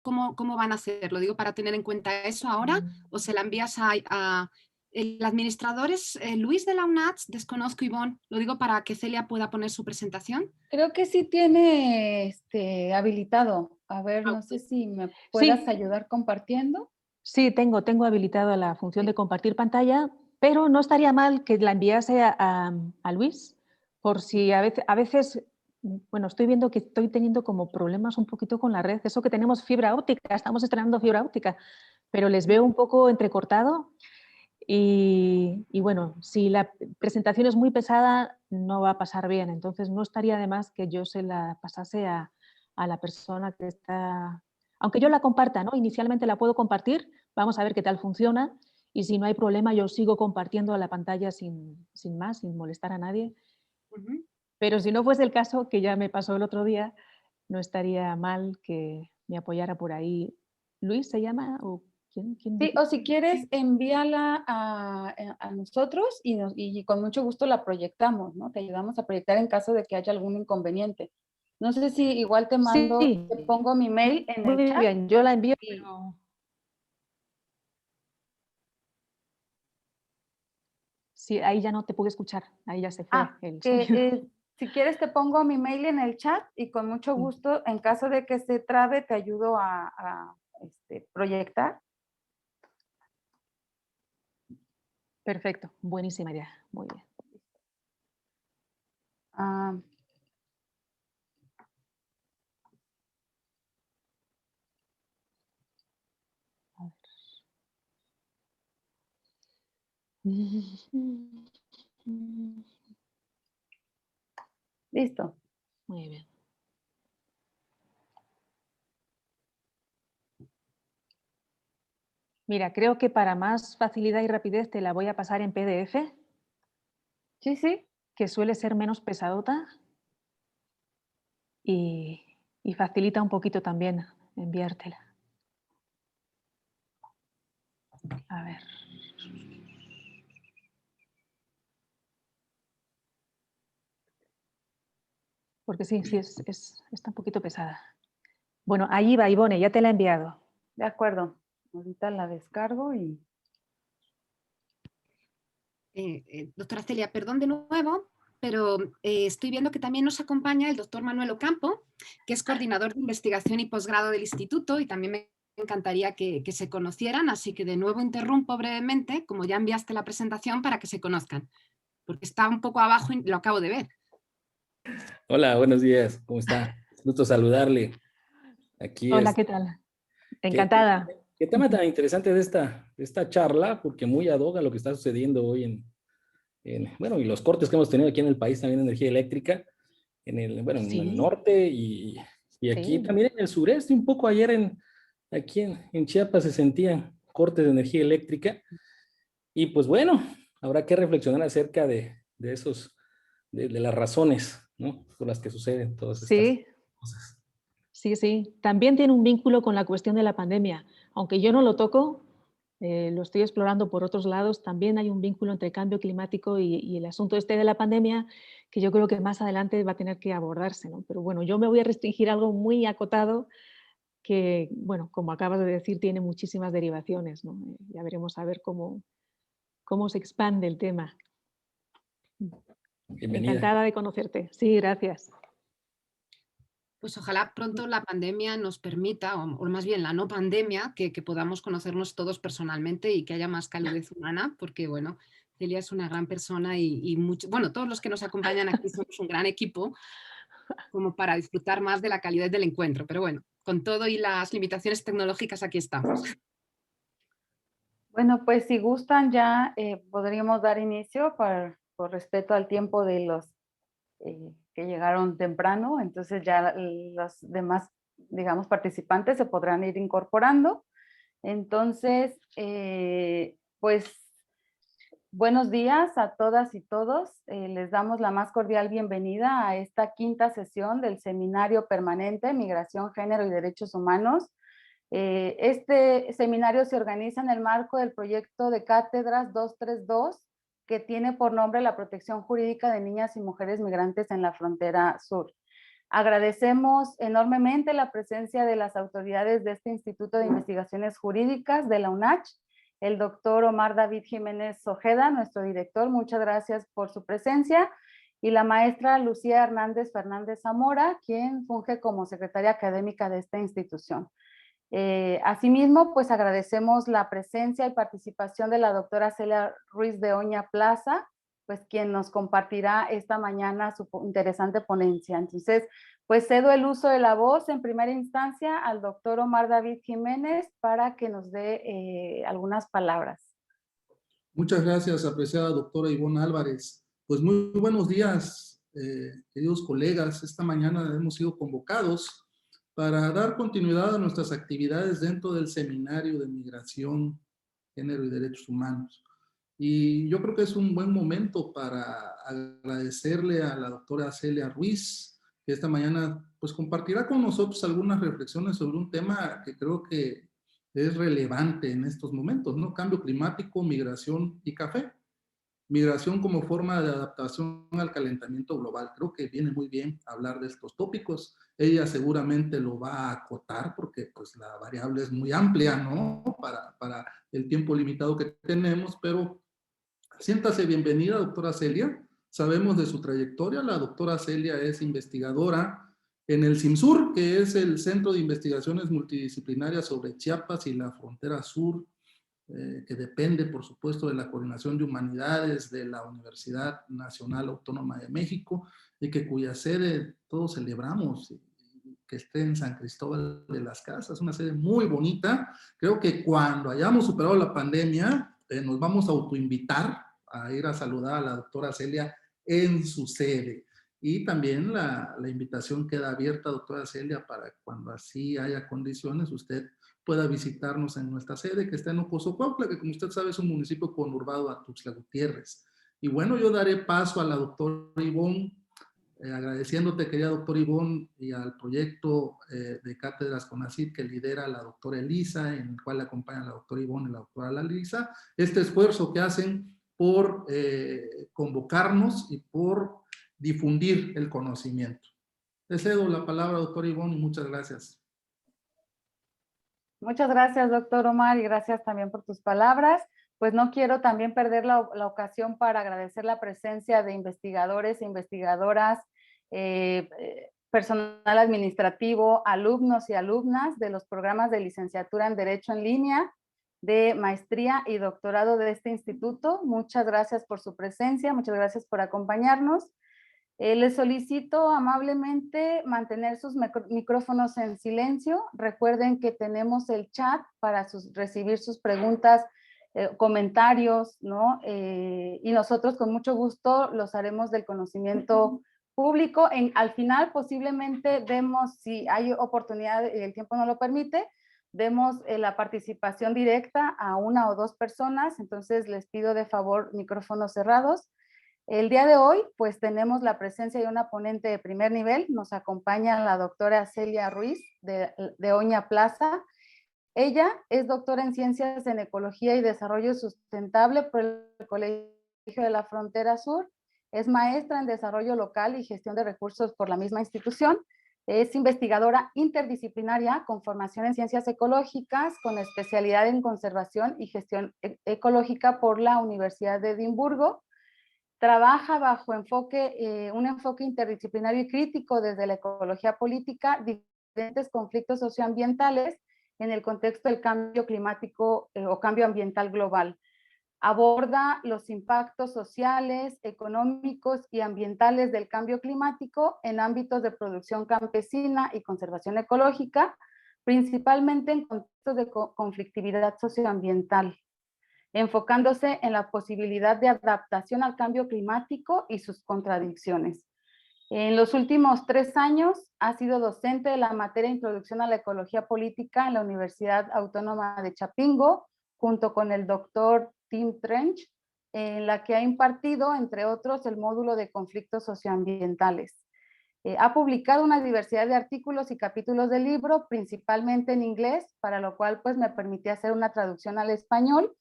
cómo van a hacerlo? Digo, para tener en cuenta eso ahora, o se la envías a el administrador es Luis de la UNACH, desconozco Ivonne, lo digo para que Celia pueda poner su presentación. Creo que sí tiene habilitado. A ver, Ah, no sé si me puedas Sí, ayudar compartiendo. sí, tengo habilitada la función de compartir pantalla, pero no estaría mal que la enviase a Luis, por si a veces, bueno, estoy viendo que estoy teniendo como problemas un poquito con la red. Eso que tenemos fibra óptica, estamos estrenando fibra óptica, pero les veo un poco entrecortado y bueno, si la presentación es muy pesada, no va a pasar bien. Entonces no estaría de más que yo se la pasase a la persona que está... Aunque yo la comparta, ¿no? Inicialmente la puedo compartir, vamos a ver qué tal funciona y si no hay problema yo sigo compartiendo la pantalla sin más, sin molestar a nadie. ujú. Pero si no fuese el caso, que ya me pasó el otro día, no estaría mal que me apoyara por ahí. ¿Luis se llama? ¿O quién Sí, dijo? o si quieres, envíala a nosotros y con mucho gusto la proyectamos, ¿no? Te ayudamos a proyectar en caso de que haya algún inconveniente. No sé si igual te mando, Sí, te pongo mi mail en muy el chat bien, yo la envío, y pero sí, ahí ya no te pude escuchar, ahí ya se fue el que sonido. si quieres te pongo mi mail en el chat y con mucho Sí, gusto, en caso de que se trabe, te ayudo proyectar. perfecto, buenísima idea, muy bien. Ah, listo. Muy bien. Mira, creo que para más facilidad y rapidez te la voy a pasar en PDF, Sí, sí. que suele ser menos pesadota y facilita un poquito también enviártela. A ver. Porque sí, está un poquito pesada. Bueno, ahí va, Ivone, ya te la he enviado. De acuerdo. Ahorita la descargo y Doctora Celia, perdón de nuevo, pero estoy viendo que también nos acompaña el doctor Manuel Ocampo, que es coordinador de investigación y posgrado del instituto, y también me encantaría que se conocieran, así que de nuevo interrumpo brevemente, como ya enviaste la presentación, para que se conozcan, porque está un poco abajo y lo acabo de ver. Hola, buenos días, ¿cómo está? Gusto saludarle. Aquí Hola, es. ¿qué tal? ¿Qué, Encantada. qué tema tan interesante de esta charla? Porque muy ad hoc a lo que está sucediendo hoy bueno, y los cortes que hemos tenido aquí en el país también de energía eléctrica, bueno, en el Sí, norte y aquí sí. también en el sureste, un poco ayer aquí en Chiapas se sentían cortes de energía eléctrica y pues bueno, habrá que reflexionar acerca de esos, de las razones, ¿no? Por las que suceden todas estas Sí, cosas. sí, sí. También tiene un vínculo con la cuestión de la pandemia. Aunque yo no lo toco, lo estoy explorando por otros lados, también hay un vínculo entre cambio climático y el asunto este de la pandemia que yo creo que más adelante va a tener que abordarse, ¿no? Pero bueno, yo me voy a restringir a algo muy acotado que, bueno, como acabas de decir, tiene muchísimas derivaciones, ¿no? Ya veremos a ver cómo se expande el tema. Bienvenida. Encantada de conocerte. Sí, gracias. Pues ojalá pronto la pandemia nos permita, o más bien la no pandemia, que podamos conocernos todos personalmente y que haya más calidez humana, porque bueno, Celia es una gran persona bueno, todos los que nos acompañan aquí somos un gran equipo como para disfrutar más de la calidez del encuentro. Pero bueno, con todo y las limitaciones tecnológicas aquí estamos. bueno, pues si gustan ya podríamos dar inicio por respeto al tiempo de los que llegaron temprano, entonces ya los demás, digamos, participantes se podrán ir incorporando. Entonces, pues buenos días a todas y todos. Les damos la más cordial bienvenida a esta quinta sesión del Seminario Permanente Migración, Género y Derechos Humanos. Este seminario se organiza en el marco del proyecto de cátedras 232, que tiene por nombre la protección jurídica de niñas y mujeres migrantes en la frontera sur. Agradecemos enormemente la presencia de las autoridades de este Instituto de Investigaciones Jurídicas de la UNACH, el doctor Omar David Jiménez Ojeda, nuestro director, muchas gracias por su presencia, y la maestra Lucía Hernández Fernández Zamora, quien funge como secretaria académica de esta institución. Asimismo, pues agradecemos la presencia y participación de la doctora Celia Ruiz de Oña Plaza, pues quien nos compartirá esta mañana su interesante ponencia. Entonces, pues cedo el uso de la voz en primera instancia al doctor Omar David Jiménez para que nos dé algunas palabras. Muchas gracias, apreciada doctora Ivonne Álvarez. Pues muy buenos días, queridos colegas. Esta mañana hemos sido convocados para dar continuidad a nuestras actividades dentro del Seminario de Migración, Género y Derechos Humanos. Y yo creo que es un buen momento para agradecerle a la doctora Celia Ruiz, que esta mañana pues compartirá con nosotros algunas reflexiones sobre un tema que creo que es relevante en estos momentos, ¿no? Cambio climático, migración y café. Migración como forma de adaptación al calentamiento global. Creo que viene muy bien hablar de estos tópicos. Ella seguramente lo va a acotar porque pues la variable es muy amplia, ¿no? Para el tiempo limitado que tenemos, pero siéntase bienvenida, doctora Celia. Sabemos de su trayectoria. La doctora Celia es investigadora en el CIMSUR, que es el Centro de Investigaciones Multidisciplinarias sobre Chiapas y la frontera sur, que depende, por supuesto, de la Coordinación de Humanidades de la Universidad Nacional Autónoma de México, y que cuya sede todos celebramos, que esté en San Cristóbal de las Casas, una sede muy bonita. Creo que cuando hayamos superado la pandemia, nos vamos a autoinvitar a ir a saludar a la doctora Celia en su sede. Y también la invitación queda abierta, doctora Celia, para cuando así haya condiciones, usted pueda visitarnos en nuestra sede, que está en Ocosocuautla, que como usted sabe es un municipio conurbado a Tuxtla Gutiérrez. Y bueno, yo daré paso a la doctora Ivonne, agradeciéndote, querida doctora Ivonne, y al proyecto de cátedras CONACYT que lidera la doctora Elisa, en el cual le acompañan la doctora Ivonne y la doctora Lalisa, este esfuerzo que hacen por convocarnos y por difundir el conocimiento. Le cedo la palabra, doctora Ivonne, y muchas gracias. Muchas gracias, doctor Omar, y gracias también por tus palabras. Pues no quiero también perder la ocasión para agradecer la presencia de investigadores e investigadoras, personal administrativo, alumnos y alumnas de los programas de licenciatura en Derecho en línea, de maestría y doctorado de este instituto. Muchas gracias por su presencia, muchas gracias por acompañarnos. Les solicito amablemente mantener sus micrófonos en silencio. Recuerden que tenemos el chat para recibir sus preguntas, comentarios, ¿no? Y nosotros con mucho gusto los haremos del conocimiento público. Al final posiblemente demos, si hay oportunidad y el tiempo no lo permite, demos la participación directa a una o dos personas. Entonces les pido de favor micrófonos cerrados. El día de hoy, pues tenemos la presencia de una ponente de primer nivel. Nos acompaña la doctora Celia Ruiz de Oña Plaza. Ella es doctora en Ciencias en Ecología y Desarrollo Sustentable por el Colegio de la Frontera Sur. Es maestra en Desarrollo Local y Gestión de Recursos por la misma institución. Es investigadora interdisciplinaria con formación en Ciencias Ecológicas, con especialidad en Conservación y Gestión Ecológica por la Universidad de Edimburgo. Trabaja bajo un enfoque interdisciplinario y crítico desde la ecología política, diferentes conflictos socioambientales en el contexto del cambio climático o cambio ambiental global. Aborda los impactos sociales, económicos y ambientales del cambio climático en ámbitos de producción campesina y conservación ecológica, principalmente en contextos de conflictividad socioambiental, enfocándose en la posibilidad de adaptación al cambio climático y sus contradicciones. En los últimos 3 años ha sido docente de la materia Introducción a la Ecología Política en la Universidad Autónoma de Chapingo, junto con el doctor Tim Trench, en la que ha impartido, entre otros, el módulo de conflictos socioambientales. Ha publicado una diversidad de artículos y capítulos del libro, principalmente en inglés, para lo cual pues me permití hacer una traducción al español.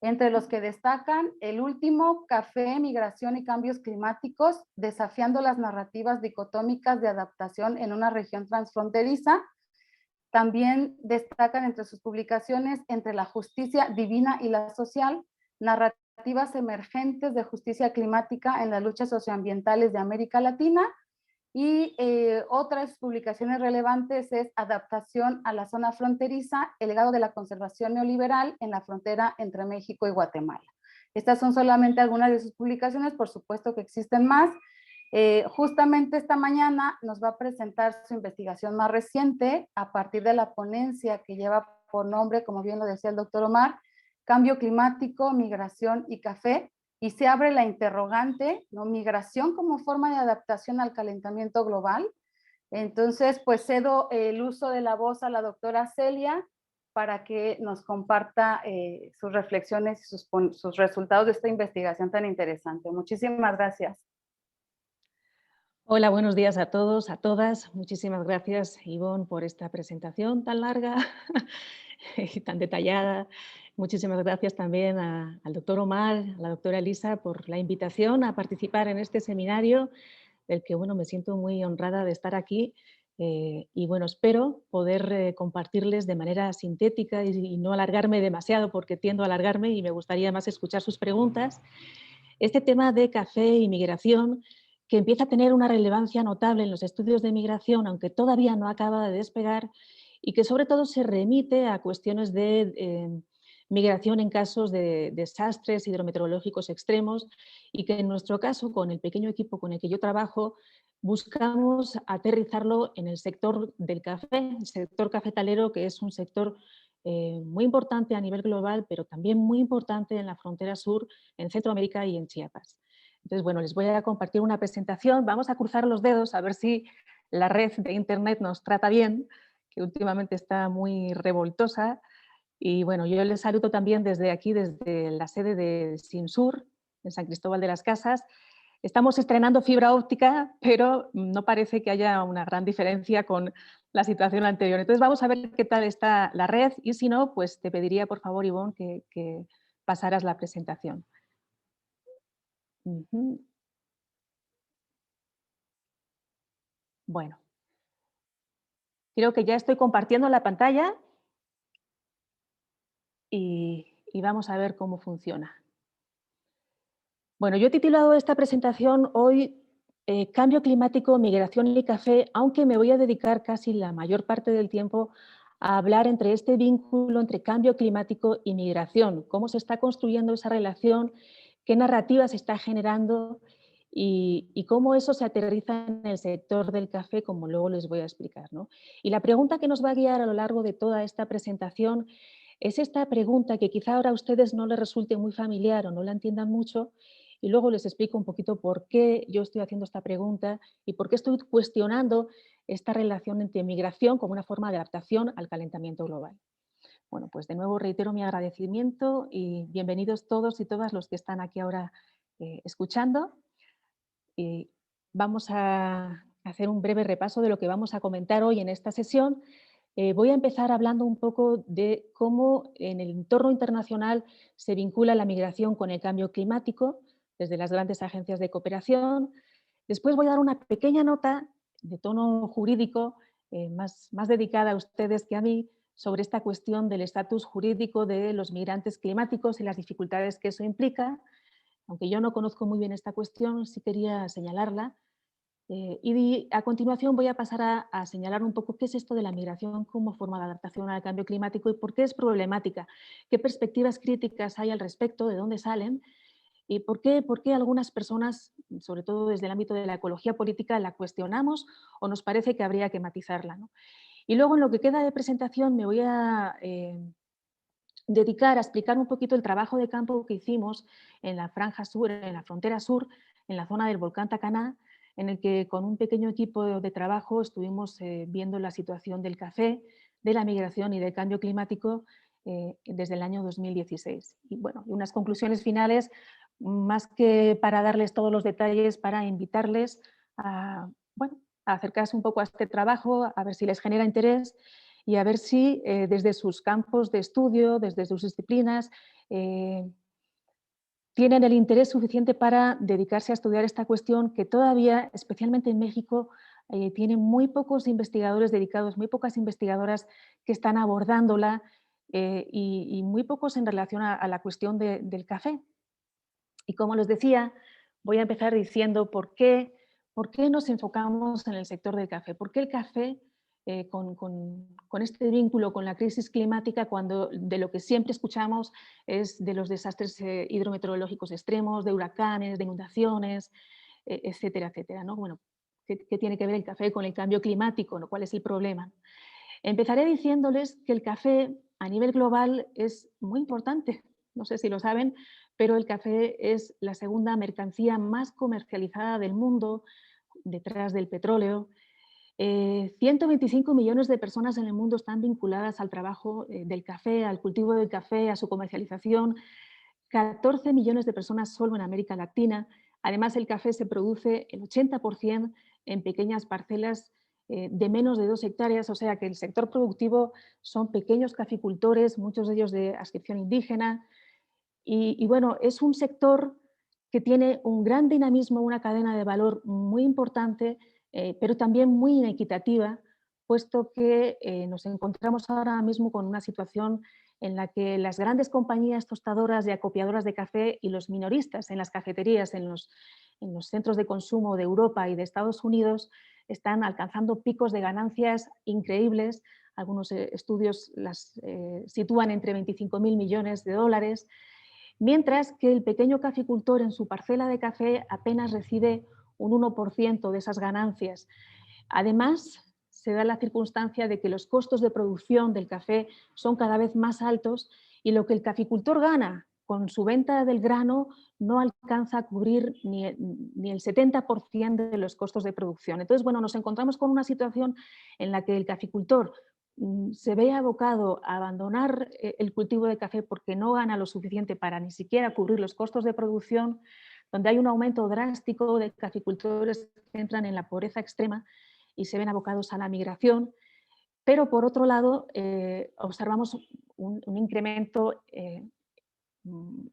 entre los que destacan el último, Café, Migración y Cambios Climáticos, desafiando las narrativas dicotómicas de adaptación en una región transfronteriza. También destacan entre sus publicaciones Entre la justicia divina y la social, narrativas emergentes de justicia climática en las luchas socioambientales de América Latina. Y otras publicaciones relevantes es Adaptación a la zona fronteriza, el legado de la conservación neoliberal en la frontera entre México y Guatemala. Estas son solamente algunas de sus publicaciones, por supuesto que existen más. Justamente esta mañana nos va a presentar su investigación más reciente a partir de la ponencia que lleva por nombre, como bien lo decía el doctor Omar, Cambio climático, migración y café, y se abre la interrogante, ¿no? Migración como forma de adaptación al calentamiento global. Entonces, pues cedo el uso de la voz a la doctora Celia para que nos comparta sus reflexiones y sus resultados de esta investigación tan interesante. Muchísimas gracias. Hola, buenos días a todos, a todas. Muchísimas gracias, Ivonne, por esta presentación tan larga y tan detallada. Muchísimas gracias también al doctor Omar, a la doctora Elisa, por la invitación a participar en este seminario, del que bueno, me siento muy honrada de estar aquí. Y bueno, espero poder compartirles de manera sintética y no alargarme demasiado, porque tiendo a alargarme y me gustaría más escuchar sus preguntas. Este tema de café y migración, que empieza a tener una relevancia notable en los estudios de migración, aunque todavía no acaba de despegar, y que sobre todo se remite a cuestiones de migración en casos de desastres hidrometeorológicos extremos, y que en nuestro caso, con el pequeño equipo con el que yo trabajo, buscamos aterrizarlo en el sector del café, el sector cafetalero, que es un sector muy importante a nivel global, pero también muy importante en la frontera sur, en Centroamérica y en Chiapas. Entonces, bueno, les voy a compartir una presentación. Vamos a cruzar los dedos a ver si la red de internet nos trata bien, que últimamente está muy revoltosa. Y bueno, yo les saludo también desde aquí, desde la sede de Sinsur, en San Cristóbal de las Casas. Estamos estrenando fibra óptica, pero no parece que haya una gran diferencia con la situación anterior. Entonces vamos a ver qué tal está la red y si no, pues te pediría por favor, Ivonne, que pasaras la presentación. Bueno, creo que ya estoy compartiendo la pantalla y vamos a ver cómo funciona. Bueno, yo he titulado esta presentación hoy Cambio climático, migración y café, aunque me voy a dedicar casi la mayor parte del tiempo a hablar entre este vínculo entre cambio climático y migración, cómo se está construyendo esa relación, qué narrativa se está generando y cómo eso se aterriza en el sector del café, como luego les voy a explicar, ¿no? Y la pregunta que nos va a guiar a lo largo de toda esta presentación es esta pregunta que quizá ahora a ustedes no les resulte muy familiar o no la entiendan mucho, y luego les explico un poquito por qué yo estoy haciendo esta pregunta y por qué estoy cuestionando esta relación entre migración como una forma de adaptación al calentamiento global. Bueno, pues de nuevo reitero mi agradecimiento y bienvenidos todos y todas los que están aquí ahora escuchando. Y vamos a hacer un breve repaso de lo que vamos a comentar hoy en esta sesión. Voy a empezar hablando un poco de cómo en el entorno internacional se vincula la migración con el cambio climático desde las grandes agencias de cooperación. Después voy a dar una pequeña nota de tono jurídico, más dedicada a ustedes que a mí, sobre esta cuestión del estatus jurídico de los migrantes climáticos y las dificultades que eso implica. Aunque yo no conozco muy bien esta cuestión, sí quería señalarla. Y a continuación voy a pasar a señalar un poco qué es esto de la migración como forma de adaptación al cambio climático y por qué es problemática, qué perspectivas críticas hay al respecto, de dónde salen y por qué algunas personas, sobre todo desde el ámbito de la ecología política, la cuestionamos o nos parece que habría que matizarla, ¿no? Y luego en lo que queda de presentación me voy a dedicar a explicar un poquito el trabajo de campo que hicimos en la franja sur, en la frontera sur, en la zona del volcán Tacaná, en el que con un pequeño equipo de trabajo estuvimos viendo la situación del café, de la migración y del cambio climático desde el año 2016. Y bueno, unas conclusiones finales, más que para darles todos los detalles, para invitarles a, bueno, a acercarse un poco a este trabajo, a ver si les genera interés y a ver si desde sus campos de estudio, desde sus disciplinas, tienen el interés suficiente para dedicarse a estudiar esta cuestión que todavía, especialmente en México, tiene muy pocos investigadores dedicados, muy pocas investigadoras que están abordándola y muy pocos en relación a la cuestión del café. Y como les decía, voy a empezar diciendo por qué nos enfocamos en el sector del café. ¿Por qué el café, con este vínculo con la crisis climática, cuando de lo que siempre escuchamos es de los desastres hidrometeorológicos extremos, de huracanes, de inundaciones, etcétera, etcétera, ¿no? Bueno, ¿qué tiene que ver el café con el cambio climático, ¿no? ¿Cuál es el problema? Empezaré diciéndoles que el café a nivel global es muy importante. No sé si lo saben, pero el café es la segunda mercancía más comercializada del mundo, detrás del petróleo. 125 millones de personas en el mundo están vinculadas al trabajo del café, al cultivo del café, a su comercialización. 14 millones de personas solo en América Latina. Además, el café se produce el 80% en pequeñas parcelas de menos de 2 hectáreas, o sea que el sector productivo son pequeños caficultores, muchos de ellos de adscripción indígena. Y bueno, es un sector que tiene un gran dinamismo, una cadena de valor muy importante, pero también muy inequitativa, puesto que nos encontramos ahora mismo con una situación en la que las grandes compañías tostadoras y acopiadoras de café y los minoristas en las cafeterías, en los centros de consumo de Europa y de Estados Unidos, están alcanzando picos de ganancias increíbles. Algunos estudios las sitúan entre 25.000 millones de dólares, mientras que el pequeño caficultor en su parcela de café apenas recibe un 1% de esas ganancias. Además, se da la circunstancia de que los costos de producción del café son cada vez más altos y lo que el caficultor gana con su venta del grano no alcanza a cubrir ni el 70% de los costos de producción. Entonces, bueno, nos encontramos con una situación en la que el caficultor se ve abocado a abandonar el cultivo de café porque no gana lo suficiente para ni siquiera cubrir los costos de producción, donde hay un aumento drástico de caficultores que entran en la pobreza extrema y se ven abocados a la migración. Pero por otro lado, observamos un incremento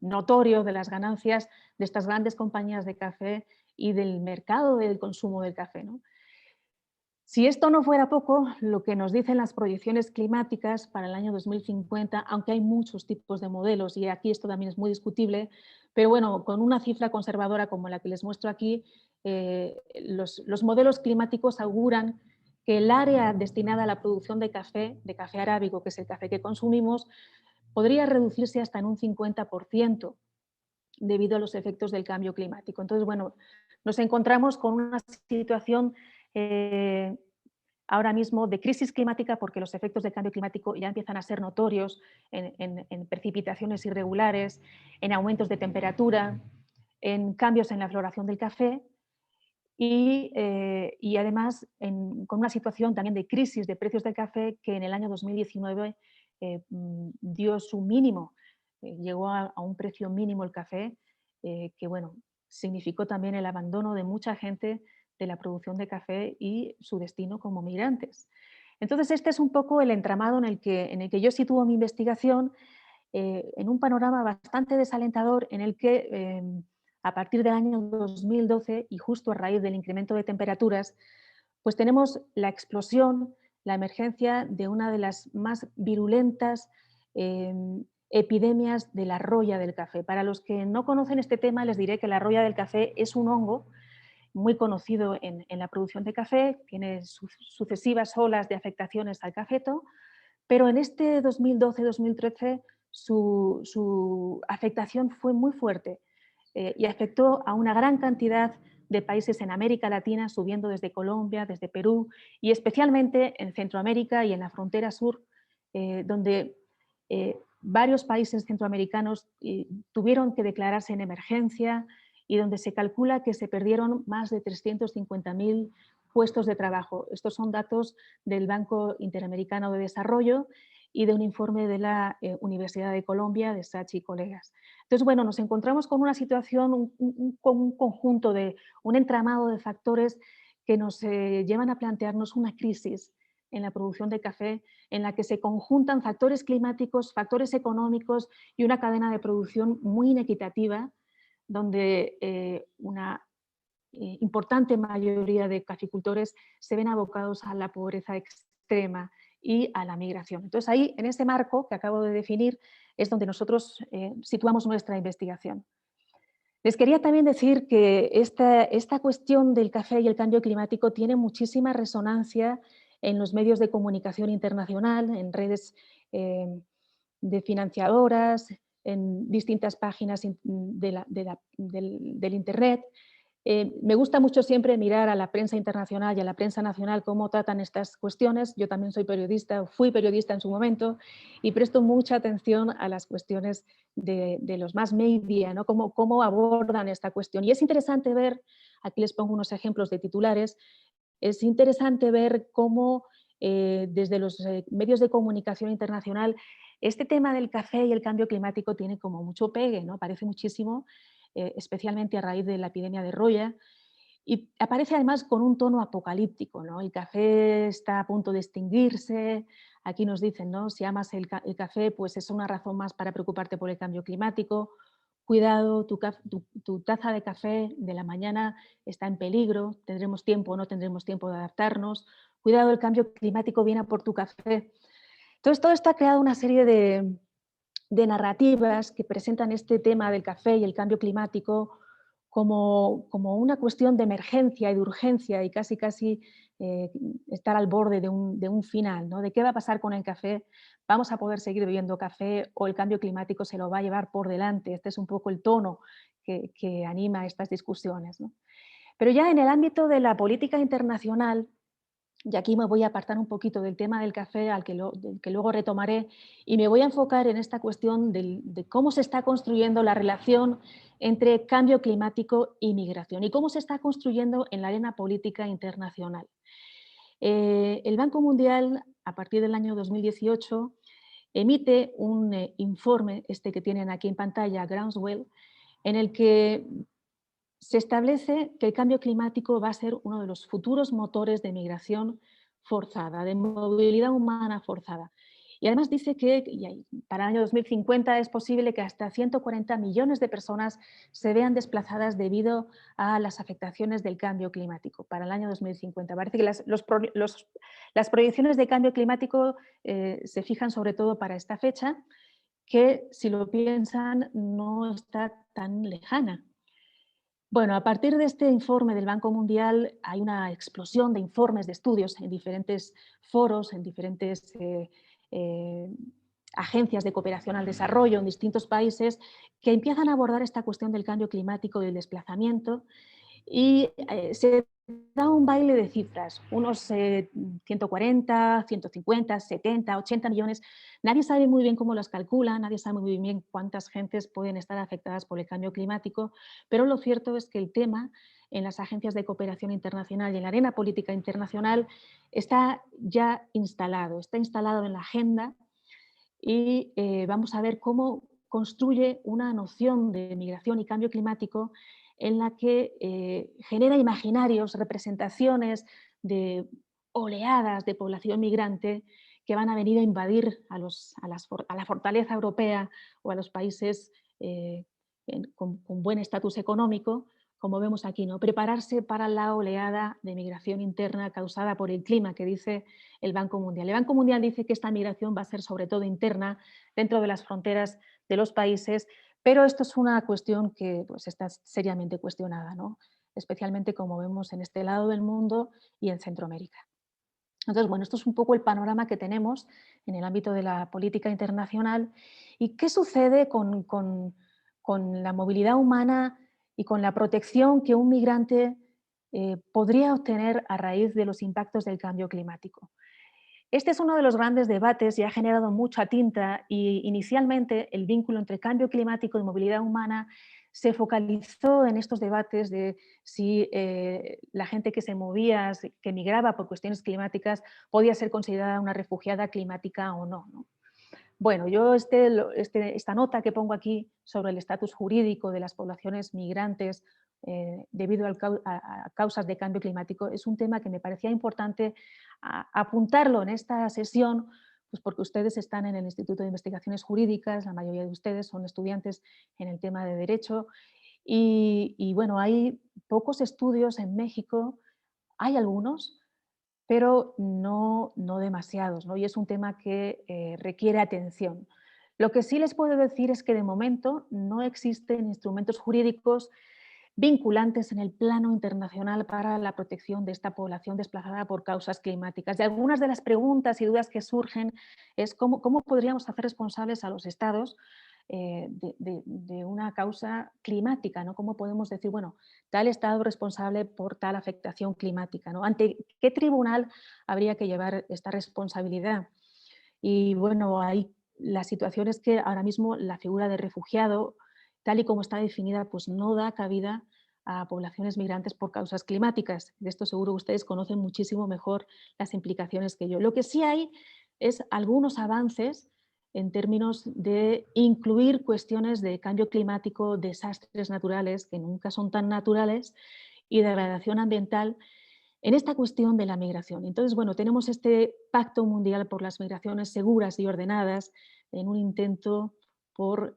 notorio de las ganancias de estas grandes compañías de café y del mercado del consumo del café, ¿no? Si esto no fuera poco, lo que nos dicen las proyecciones climáticas para el año 2050, aunque hay muchos tipos de modelos y aquí esto también es muy discutible, pero bueno, con una cifra conservadora como la que les muestro aquí, los modelos climáticos auguran que el área destinada a la producción de café arábigo, que es el café que consumimos, podría reducirse hasta en un 50% debido a los efectos del cambio climático. Entonces, bueno, nos encontramos con una situación ahora mismo de crisis climática porque los efectos del cambio climático ya empiezan a ser notorios en precipitaciones irregulares, en aumentos de temperatura, en cambios en la floración del café y además con una situación también de crisis de precios del café que en el año 2019 dio su mínimo, llegó a un precio mínimo el café, que bueno, significó también el abandono de mucha gente de la producción de café y su destino como migrantes. Entonces, este es un poco el entramado en el que yo sitúo mi investigación, en un panorama bastante desalentador en el que a partir del año 2012 y justo a raíz del incremento de temperaturas, pues tenemos la explosión, la emergencia de una de las más virulentas epidemias de la roya del café. Para los que no conocen este tema, les diré que la roya del café es un hongo muy conocido en la producción de café, tiene sucesivas olas de afectaciones al cafeto, pero en este 2012-2013 su afectación fue muy fuerte y afectó a una gran cantidad de países en América Latina, subiendo desde Colombia, desde Perú y especialmente en Centroamérica y en la frontera sur, donde varios países centroamericanos tuvieron que declararse en emergencia y donde se calcula que se perdieron más de 350.000 puestos de trabajo. Estos son datos del Banco Interamericano de Desarrollo y de un informe de la Universidad de Colombia, de Sachi y colegas. Entonces, bueno, nos encontramos con una situación, un conjunto un entramado de factores que nos llevan a plantearnos una crisis en la producción de café, en la que se conjuntan factores climáticos, factores económicos y una cadena de producción muy inequitativa, donde una importante mayoría de caficultores se ven abocados a la pobreza extrema y a la migración. Entonces ahí, en ese marco que acabo de definir, es donde nosotros situamos nuestra investigación. Les quería también decir que esta cuestión del café y el cambio climático tiene muchísima resonancia en los medios de comunicación internacional, en redes de financiadoras, en distintas páginas del Internet. Me gusta mucho siempre mirar a la prensa internacional y a la prensa nacional cómo tratan estas cuestiones. Yo también soy periodista, fui periodista en su momento, y presto mucha atención a las cuestiones de los más media, ¿no? Cómo abordan esta cuestión. Y es interesante ver, aquí les pongo unos ejemplos de titulares, es interesante ver cómo desde los medios de comunicación internacional este tema del café y el cambio climático tiene como mucho pegue, ¿no? Aparece muchísimo, especialmente a raíz de la epidemia de Roya, y aparece además con un tono apocalíptico, ¿no? El café está a punto de extinguirse, aquí nos dicen, ¿no? Si amas el café, pues es una razón más para preocuparte por el cambio climático. Cuidado, tu taza de café de la mañana está en peligro, tendremos tiempo o no tendremos tiempo de adaptarnos. Cuidado, el cambio climático viene por tu café. Entonces, todo esto ha creado una serie de narrativas que presentan este tema del café y el cambio climático como una cuestión de emergencia y de urgencia y casi estar al borde de un final, ¿no? ¿De qué va a pasar con el café? ¿Vamos a poder seguir bebiendo café o el cambio climático se lo va a llevar por delante? Este es un poco el tono que anima estas discusiones, ¿no? Pero ya en el ámbito de la política internacional, y aquí me voy a apartar un poquito del tema del café, del que luego retomaré, y me voy a enfocar en esta cuestión de cómo se está construyendo la relación entre cambio climático y migración, y cómo se está construyendo en la arena política internacional. El Banco Mundial, a partir del año 2018, emite un informe, este que tienen aquí en pantalla, Groundswell, en el que se establece que el cambio climático va a ser uno de los futuros motores de migración forzada, de movilidad humana forzada. Y además dice que para el año 2050 es posible que hasta 140 millones de personas se vean desplazadas debido a las afectaciones del cambio climático para el año 2050. Parece que las proyecciones de cambio climático se fijan sobre todo para esta fecha, que si lo piensan no está tan lejana. Bueno, a partir de este informe del Banco Mundial hay una explosión de informes, de estudios en diferentes foros, en diferentes agencias de cooperación al desarrollo en distintos países que empiezan a abordar esta cuestión del cambio climático y del desplazamiento, y se da un baile de cifras, unos 140, 150, 70, 80 millones. Nadie sabe muy bien cómo las calcula, nadie sabe muy bien cuántas gentes pueden estar afectadas por el cambio climático, pero lo cierto es que el tema en las agencias de cooperación internacional y en la arena política internacional está ya instalado, está instalado en la agenda, y vamos a ver cómo construye una noción de migración y cambio climático en la que genera imaginarios, representaciones de oleadas de población migrante que van a venir a invadir a la fortaleza europea o a los países con buen estatus económico, como vemos aquí, ¿no? Prepararse para la oleada de migración interna causada por el clima, que dice el Banco Mundial. El Banco Mundial dice que esta migración va a ser sobre todo interna, dentro de las fronteras de los países, pero esto es una cuestión que pues, está seriamente cuestionada, ¿no? Especialmente como vemos en este lado del mundo y en Centroamérica. Entonces, bueno, esto es un poco el panorama que tenemos en el ámbito de la política internacional. ¿Y qué sucede con la movilidad humana y con la protección que un migrante podría obtener a raíz de los impactos del cambio climático? Este es uno de los grandes debates y ha generado mucha tinta, y inicialmente el vínculo entre cambio climático y movilidad humana se focalizó en estos debates de si la gente que se movía, que migraba por cuestiones climáticas, podía ser considerada una refugiada climática o no, ¿no? Bueno, yo esta nota que pongo aquí sobre el estatus jurídico de las poblaciones migrantes debido a causas de cambio climático, es un tema que me parecía importante apuntarlo en esta sesión, pues porque ustedes están en el Instituto de Investigaciones Jurídicas, la mayoría de ustedes son estudiantes en el tema de Derecho, y bueno, hay pocos estudios en México, hay algunos, pero no demasiados, ¿no? Y es un tema que requiere atención. Lo que sí les puedo decir es que de momento no existen instrumentos jurídicos vinculantes en el plano internacional para la protección de esta población desplazada por causas climáticas. Y algunas de las preguntas y dudas que surgen es cómo podríamos hacer responsables a los estados de una causa climática, ¿no? ¿Cómo podemos decir, bueno, tal estado responsable por tal afectación climática, ¿no? ¿Ante qué tribunal habría que llevar esta responsabilidad? Y bueno, hay las situaciones que ahora mismo la figura de refugiado, tal y como está definida, pues no da cabida a poblaciones migrantes por causas climáticas. De esto seguro ustedes conocen muchísimo mejor las implicaciones que yo. Lo que sí hay es algunos avances en términos de incluir cuestiones de cambio climático, desastres naturales, que nunca son tan naturales, y degradación ambiental en esta cuestión de la migración. Entonces, bueno, tenemos este Pacto Mundial por las Migraciones Seguras y Ordenadas en un intento por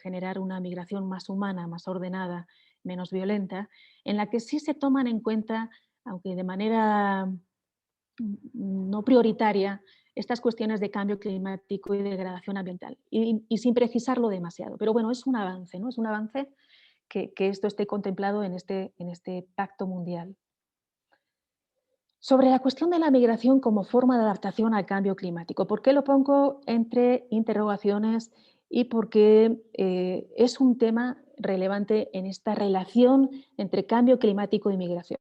generar una migración más humana, más ordenada, menos violenta, en la que sí se toman en cuenta, aunque de manera no prioritaria, estas cuestiones de cambio climático y degradación ambiental, y sin precisarlo demasiado. Pero bueno, es un avance, ¿no? Es un avance que esto esté contemplado en este Pacto Mundial. Sobre la cuestión de la migración como forma de adaptación al cambio climático, ¿por qué lo pongo entre interrogaciones y por qué es un tema relevante en esta relación entre cambio climático y migración?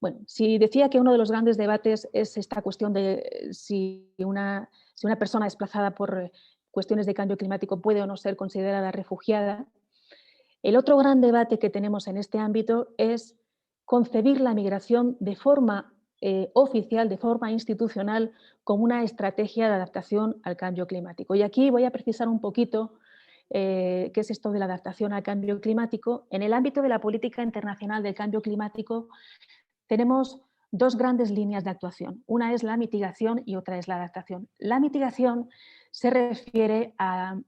Bueno, si decía que uno de los grandes debates es esta cuestión de si una persona desplazada por cuestiones de cambio climático puede o no ser considerada refugiada, el otro gran debate que tenemos en este ámbito es concebir la migración de forma oficial, de forma institucional, como una estrategia de adaptación al cambio climático. Y aquí voy a precisar un poquito qué es esto de la adaptación al cambio climático. En el ámbito de la política internacional del cambio climático tenemos dos grandes líneas de actuación. Una es la mitigación y otra es la adaptación. La mitigación se refiere a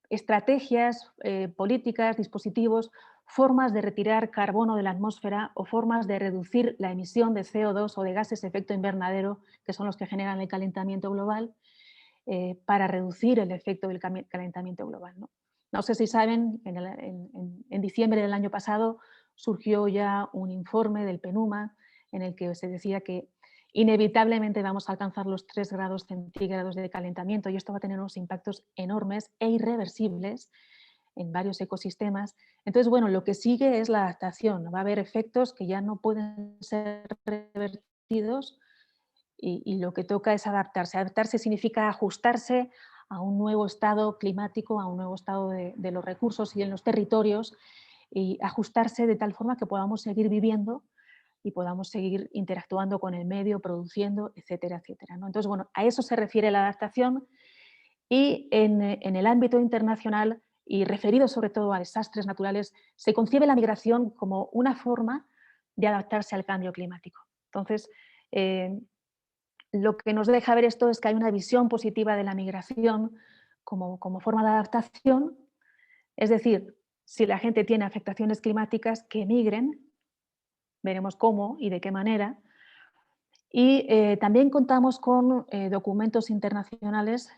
estrategias, políticas, dispositivos, formas de retirar carbono de la atmósfera o formas de reducir la emisión de CO2 o de gases de efecto invernadero, que son los que generan el calentamiento global, para reducir el efecto del calentamiento global, ¿no? No sé si saben, en diciembre del año pasado surgió ya un informe del PNUMA en el que se decía que inevitablemente vamos a alcanzar los 3 grados centígrados de calentamiento y esto va a tener unos impactos enormes e irreversibles en varios ecosistemas. Entonces, bueno, lo que sigue es la adaptación. Va a haber efectos que ya no pueden ser revertidos y lo que toca es adaptarse. Adaptarse significa ajustarse a un nuevo estado climático, a un nuevo estado de los recursos y en los territorios, y ajustarse de tal forma que podamos seguir viviendo y podamos seguir interactuando con el medio, produciendo, etcétera, etcétera, ¿no? Entonces, bueno, a eso se refiere la adaptación y en el ámbito internacional y referido sobre todo a desastres naturales, se concibe la migración como una forma de adaptarse al cambio climático. Entonces, lo que nos deja ver esto es que hay una visión positiva de la migración como forma de adaptación, es decir, si la gente tiene afectaciones climáticas, que emigren, veremos cómo y de qué manera. Y también contamos con documentos internacionales,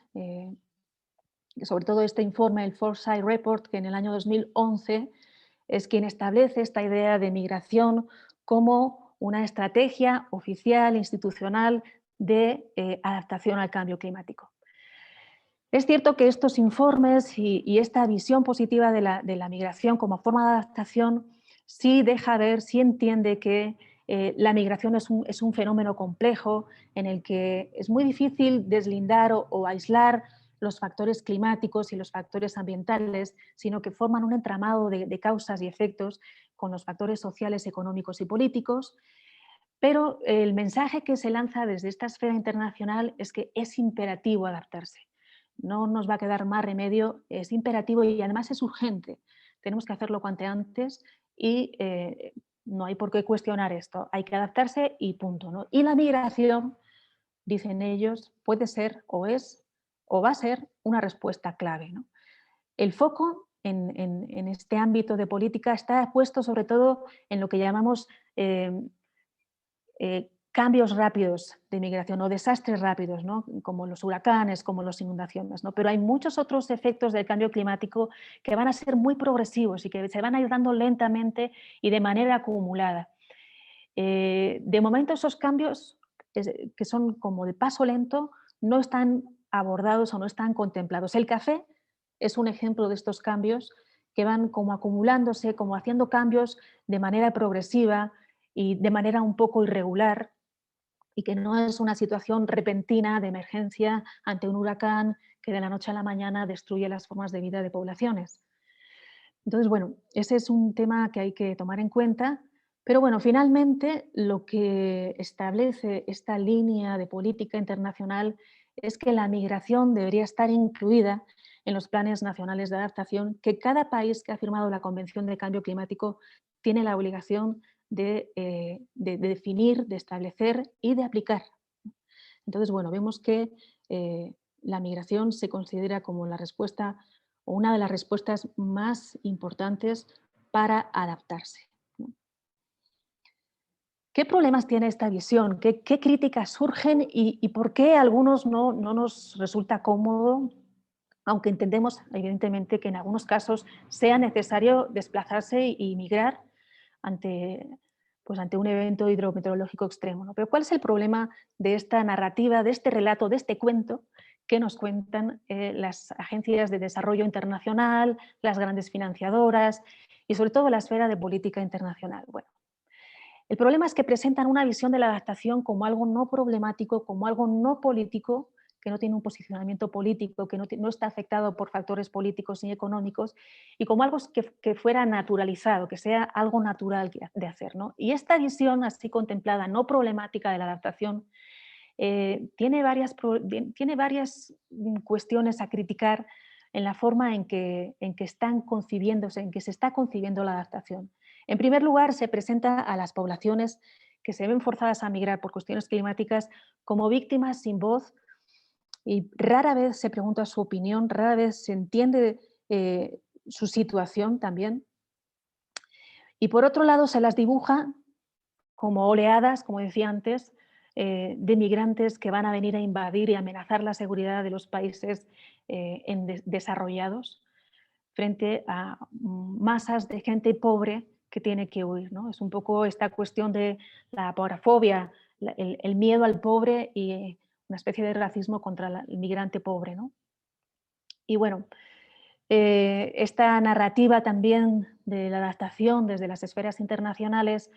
sobre todo este informe, el Foresight Report, que en el año 2011 es quien establece esta idea de migración como una estrategia oficial, institucional, de adaptación al cambio climático. Es cierto que estos informes y esta visión positiva de la migración como forma de adaptación sí deja ver, sí entiende que la migración es un fenómeno complejo en el que es muy difícil deslindar o aislar los factores climáticos y los factores ambientales, sino que forman un entramado de causas y efectos con los factores sociales, económicos y políticos. Pero el mensaje que se lanza desde esta esfera internacional es que es imperativo adaptarse. No nos va a quedar más remedio, es imperativo y además es urgente. Tenemos que hacerlo cuanto antes y no hay por qué cuestionar esto, hay que adaptarse y punto, ¿no? Y la migración, dicen ellos, puede ser o es o va a ser una respuesta clave, ¿no? El foco en este ámbito de política está puesto sobre todo en lo que llamamos cambios rápidos de migración o desastres rápidos, ¿no? Como los huracanes, como las inundaciones, ¿no? Pero hay muchos otros efectos del cambio climático que van a ser muy progresivos y que se van a ir dando lentamente y de manera acumulada. De momento esos cambios, que son como de paso lento, no están abordados o no están contemplados. El café es un ejemplo de estos cambios que van como acumulándose, como haciendo cambios de manera progresiva y de manera un poco irregular, y que no es una situación repentina de emergencia ante un huracán que de la noche a la mañana destruye las formas de vida de poblaciones. Entonces, bueno, ese es un tema que hay que tomar en cuenta, pero bueno, finalmente lo que establece esta línea de política internacional es que la migración debería estar incluida en los planes nacionales de adaptación, que cada país que ha firmado la Convención de Cambio Climático tiene la obligación de definir, de establecer y de aplicar. Entonces, bueno, vemos que la migración se considera como la respuesta o una de las respuestas más importantes para adaptarse, ¿no? ¿Qué problemas tiene esta visión? ¿Qué críticas surgen y por qué a algunos no nos resulta cómodo? Aunque entendemos, evidentemente, que en algunos casos sea necesario desplazarse y migrar ante, pues ante un evento hidrometeorológico extremo, ¿no? Pero ¿cuál es el problema de esta narrativa, de este relato, de este cuento que nos cuentan las agencias de desarrollo internacional, las grandes financiadoras y sobre todo la esfera de política internacional? Bueno, el problema es que presentan una visión de la adaptación como algo no problemático, como algo no político, que no tiene un posicionamiento político, que no está afectado por factores políticos ni económicos, y como algo que fuera naturalizado, que sea algo natural de hacer, ¿no? Y esta visión así contemplada, no problemática de la adaptación, tiene varias cuestiones a criticar en la forma en que están concibiéndose, en que se está concibiendo la adaptación. En primer lugar, se presenta a las poblaciones que se ven forzadas a migrar por cuestiones climáticas como víctimas sin voz, y rara vez se pregunta su opinión, rara vez se entiende su situación también. Y por otro lado, se las dibuja como oleadas, como decía antes, de migrantes que van a venir a invadir y amenazar la seguridad de los países desarrollados frente a masas de gente pobre que tiene que huir, ¿no? Es un poco esta cuestión de la porafobia, el miedo al pobre y una especie de racismo contra el migrante pobre, ¿no? Y bueno, esta narrativa también de la adaptación desde las esferas internacionales,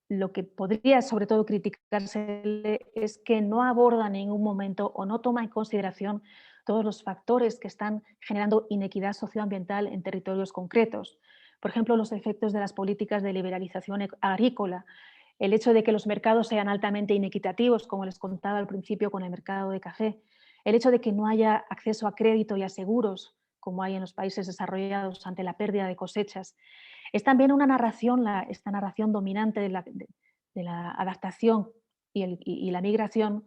lo que podría sobre todo criticarse es que no aborda en ningún momento o no toma en consideración todos los factores que están generando inequidad socioambiental en territorios concretos. Por ejemplo, los efectos de las políticas de liberalización agrícola, el hecho de que los mercados sean altamente inequitativos, como les contaba al principio con el mercado de café, el hecho de que no haya acceso a crédito y a seguros, como hay en los países desarrollados ante la pérdida de cosechas. Es también una narración, esta narración dominante de la adaptación y la migración,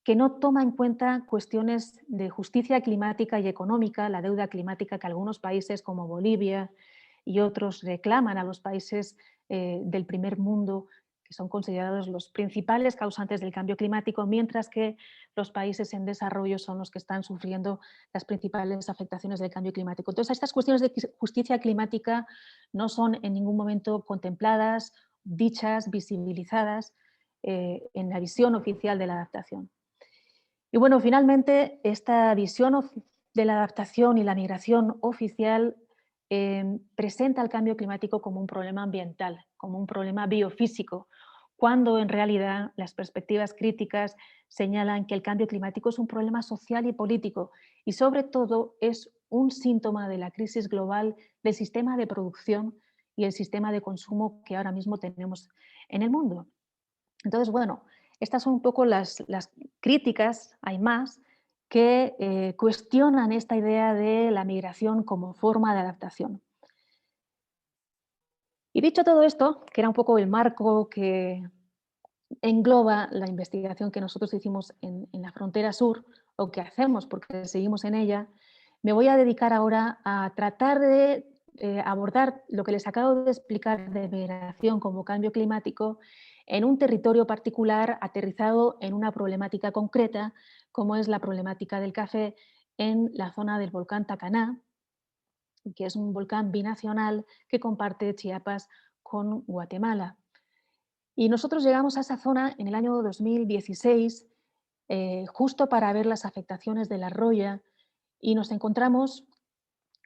que no toma en cuenta cuestiones de justicia climática y económica, la deuda climática que algunos países como Bolivia y otros reclaman a los países del primer mundo, que son considerados los principales causantes del cambio climático, mientras que los países en desarrollo son los que están sufriendo las principales afectaciones del cambio climático. Entonces, estas cuestiones de justicia climática no son en ningún momento contempladas, dichas, visibilizadas en la visión oficial de la adaptación. Y bueno, finalmente, esta visión de la adaptación y la migración oficial presenta el cambio climático como un problema ambiental, como un problema biofísico, cuando en realidad las perspectivas críticas señalan que el cambio climático es un problema social y político y sobre todo es un síntoma de la crisis global del sistema de producción y el sistema de consumo que ahora mismo tenemos en el mundo. Entonces, bueno, estas son un poco las críticas, hay más, que cuestionan esta idea de la migración como forma de adaptación. Y dicho todo esto, que era un poco el marco que engloba la investigación que nosotros hicimos en la frontera sur, o que hacemos porque seguimos en ella, me voy a dedicar ahora a tratar de abordar lo que les acabo de explicar de migración como cambio climático en un territorio particular aterrizado en una problemática concreta, como es la problemática del café en la zona del volcán Tacaná, que es un volcán binacional que comparte Chiapas con Guatemala. Y nosotros llegamos a esa zona en el año 2016, justo para ver las afectaciones de la roya, y nos encontramos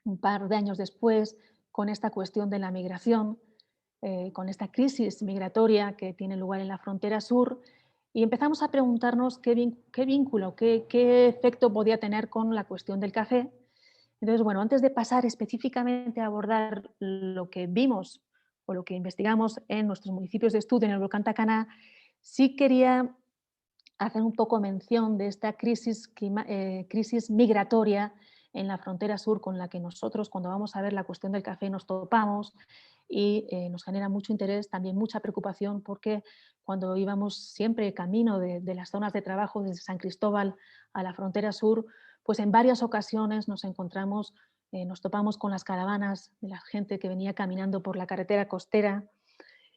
un par de años después con esta cuestión de la migración, con esta crisis migratoria que tiene lugar en la frontera sur, y empezamos a preguntarnos qué vínculo, qué efecto podía tener con la cuestión del café. Entonces, bueno, antes de pasar específicamente a abordar lo que vimos o lo que investigamos en nuestros municipios de estudio en el volcán Tacaná, sí quería hacer un poco mención de esta crisis migratoria en la frontera sur con la que nosotros, cuando vamos a ver la cuestión del café, nos topamos, y nos genera mucho interés, también mucha preocupación, porque cuando íbamos siempre camino de las zonas de trabajo desde San Cristóbal a la frontera sur, pues en varias ocasiones nos encontramos, nos topamos con las caravanas de la gente que venía caminando por la carretera costera,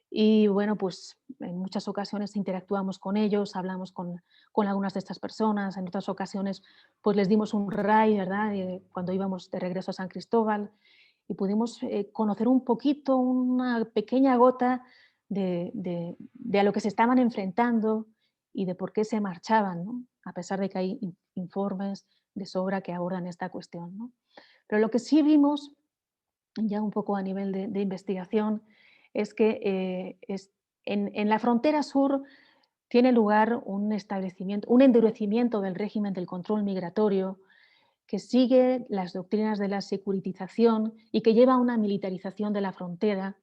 y bueno, pues en muchas ocasiones interactuamos con ellos, hablamos con algunas de estas personas, en otras ocasiones pues les dimos un ride, ¿verdad? Cuando íbamos de regreso a San Cristóbal, y pudimos conocer un poquito, una pequeña gota de a lo que se estaban enfrentando y de por qué se marchaban, ¿no? A pesar de que hay informes de sobra que abordan esta cuestión, ¿no? Pero lo que sí vimos, ya un poco a nivel de investigación, es que en la frontera sur tiene lugar un endurecimiento del régimen del control migratorio, que sigue las doctrinas de la securitización y que lleva a una militarización de la frontera,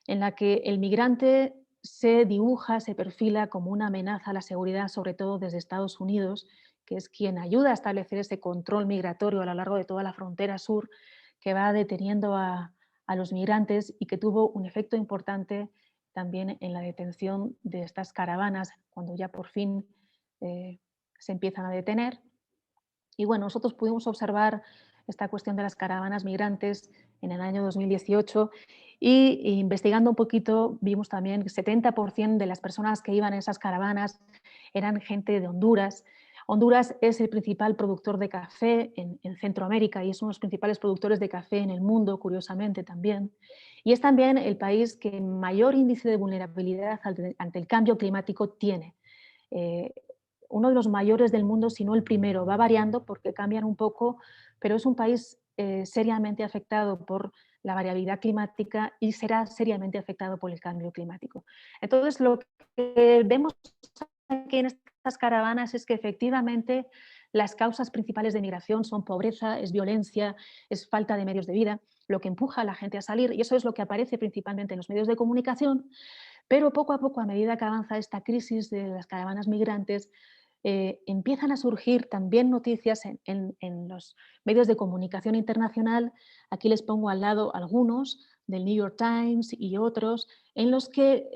en la que el migrante se dibuja, se perfila como una amenaza a la seguridad, sobre todo desde Estados Unidos, que es quien ayuda a establecer ese control migratorio a lo largo de toda la frontera sur, que va deteniendo a los migrantes y que tuvo un efecto importante también en la detención de estas caravanas, cuando ya por fin se empiezan a detener. Y bueno, nosotros pudimos observar esta cuestión de las caravanas migrantes en el año 2018, y investigando un poquito vimos también que 70% de las personas que iban en esas caravanas eran gente de Honduras. Honduras es el principal productor de café en Centroamérica y es uno de los principales productores de café en el mundo, curiosamente también. Y es también el país que mayor índice de vulnerabilidad ante el cambio climático tiene. Eh, Uno de los mayores del mundo, si no el primero. Va variando porque cambian un poco, pero es un país seriamente afectado por la variabilidad climática y será seriamente afectado por el cambio climático. Entonces, lo que vemos aquí en estas caravanas es que efectivamente las causas principales de migración son pobreza, es violencia, es falta de medios de vida, lo que empuja a la gente a salir, y eso es lo que aparece principalmente en los medios de comunicación. Pero poco a poco, a medida que avanza esta crisis de las caravanas migrantes, empiezan a surgir también noticias en los medios de comunicación internacional. Aquí les pongo al lado algunos, del New York Times y otros, en los que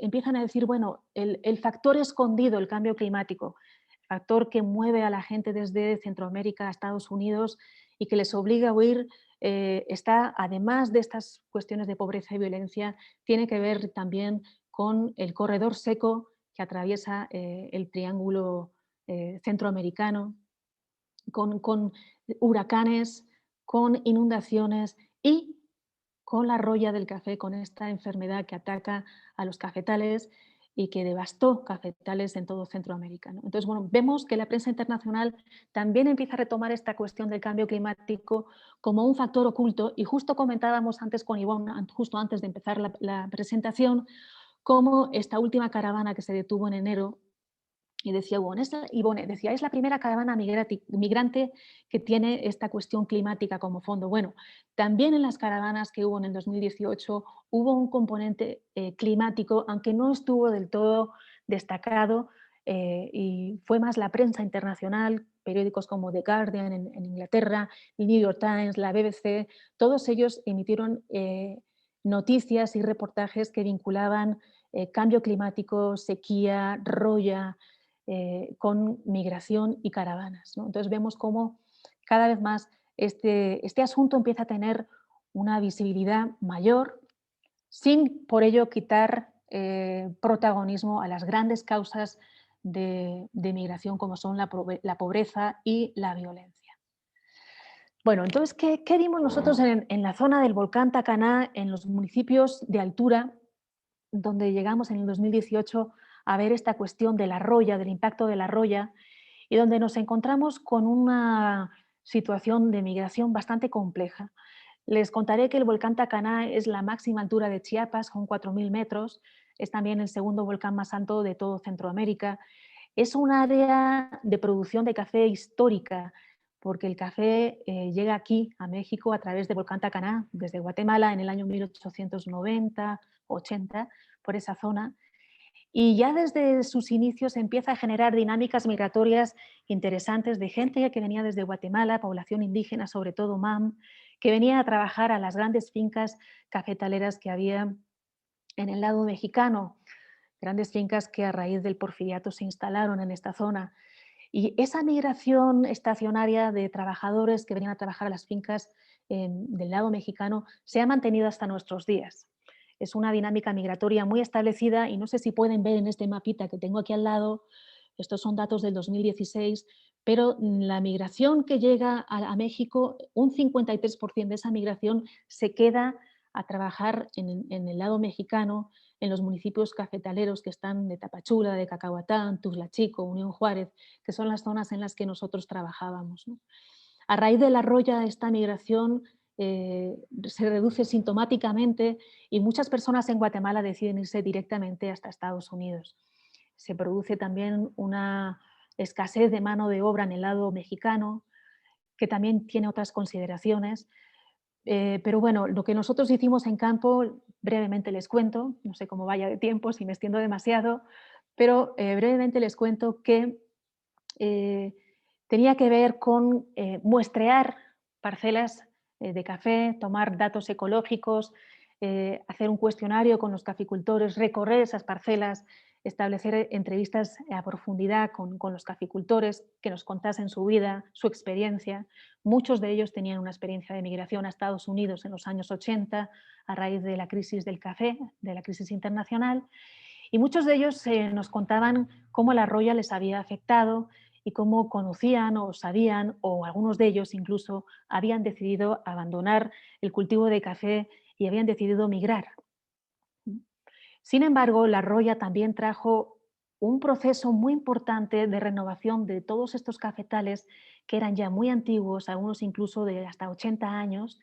empiezan a decir, bueno, el factor escondido, el cambio climático, el factor que mueve a la gente desde Centroamérica a Estados Unidos y que les obliga a huir, está, además de estas cuestiones de pobreza y violencia, tiene que ver también con el corredor seco que atraviesa el triángulo centroamericano, con huracanes, con inundaciones y con la roya del café, con esta enfermedad que ataca a los cafetales y que devastó cafetales en todo Centroamérica, ¿no? Entonces, bueno, vemos que la prensa internacional también empieza a retomar esta cuestión del cambio climático como un factor oculto, y justo comentábamos antes con Ivonne, justo antes de empezar la presentación, como esta última caravana que se detuvo en enero, y decía Ivonne, decía, es la primera caravana migrante que tiene esta cuestión climática como fondo. Bueno, también en las caravanas que hubo en el 2018 hubo un componente climático, aunque no estuvo del todo destacado, y fue más la prensa internacional, periódicos como The Guardian en Inglaterra, el New York Times, la BBC, todos ellos emitieron noticias y reportajes que vinculaban cambio climático, sequía, roya, con migración y caravanas, ¿no? Entonces vemos cómo cada vez más este asunto empieza a tener una visibilidad mayor, sin por ello quitar protagonismo a las grandes causas de migración como son la pobreza y la violencia. Bueno, entonces, ¿qué vimos nosotros en la zona del volcán Tacaná, en los municipios de altura, donde llegamos en el 2018 a ver esta cuestión de la roya, del impacto de la roya, y donde nos encontramos con una situación de migración bastante compleja? Les contaré que el volcán Tacaná es la máxima altura de Chiapas, con 4.000 metros. Es también el segundo volcán más alto de todo Centroamérica. Es un área de producción de café histórica, porque el café llega aquí, a México, a través del volcán Tacaná, desde Guatemala en el año 1890-80, por esa zona. Y ya desde sus inicios empieza a generar dinámicas migratorias interesantes de gente que venía desde Guatemala, población indígena, sobre todo MAM, que venía a trabajar a las grandes fincas cafetaleras que había en el lado mexicano, grandes fincas que a raíz del porfiriato se instalaron en esta zona. Y esa migración estacionaria de trabajadores que venían a trabajar a las fincas del lado mexicano se ha mantenido hasta nuestros días. Es una dinámica migratoria muy establecida y no sé si pueden ver en este mapita que tengo aquí al lado, estos son datos del 2016, pero la migración que llega a México, un 53% de esa migración se queda a trabajar en el lado mexicano, en los municipios cafetaleros que están de Tapachula, de Cacahuatán, Tuxtla Chico, Unión Juárez, que son las zonas en las que nosotros trabajábamos, ¿no? A raíz de la roya, esta migración se reduce sintomáticamente y muchas personas en Guatemala deciden irse directamente hasta Estados Unidos. Se produce también una escasez de mano de obra en el lado mexicano, que también tiene otras consideraciones. Pero bueno, lo que nosotros hicimos en campo, brevemente les cuento, no sé cómo vaya de tiempo, si me extiendo demasiado, pero brevemente les cuento que tenía que ver con muestrear parcelas de café, tomar datos ecológicos, hacer un cuestionario con los caficultores, recorrer esas parcelas, establecer entrevistas a profundidad con los caficultores que nos contasen su vida, su experiencia. Muchos de ellos tenían una experiencia de migración a Estados Unidos en los años 80 a raíz de la crisis del café, de la crisis internacional, y muchos de ellos nos contaban cómo la roya les había afectado y cómo conocían o sabían, o algunos de ellos incluso habían decidido abandonar el cultivo de café y habían decidido migrar. Sin embargo, la roya también trajo un proceso muy importante de renovación de todos estos cafetales que eran ya muy antiguos, algunos incluso de hasta 80 años,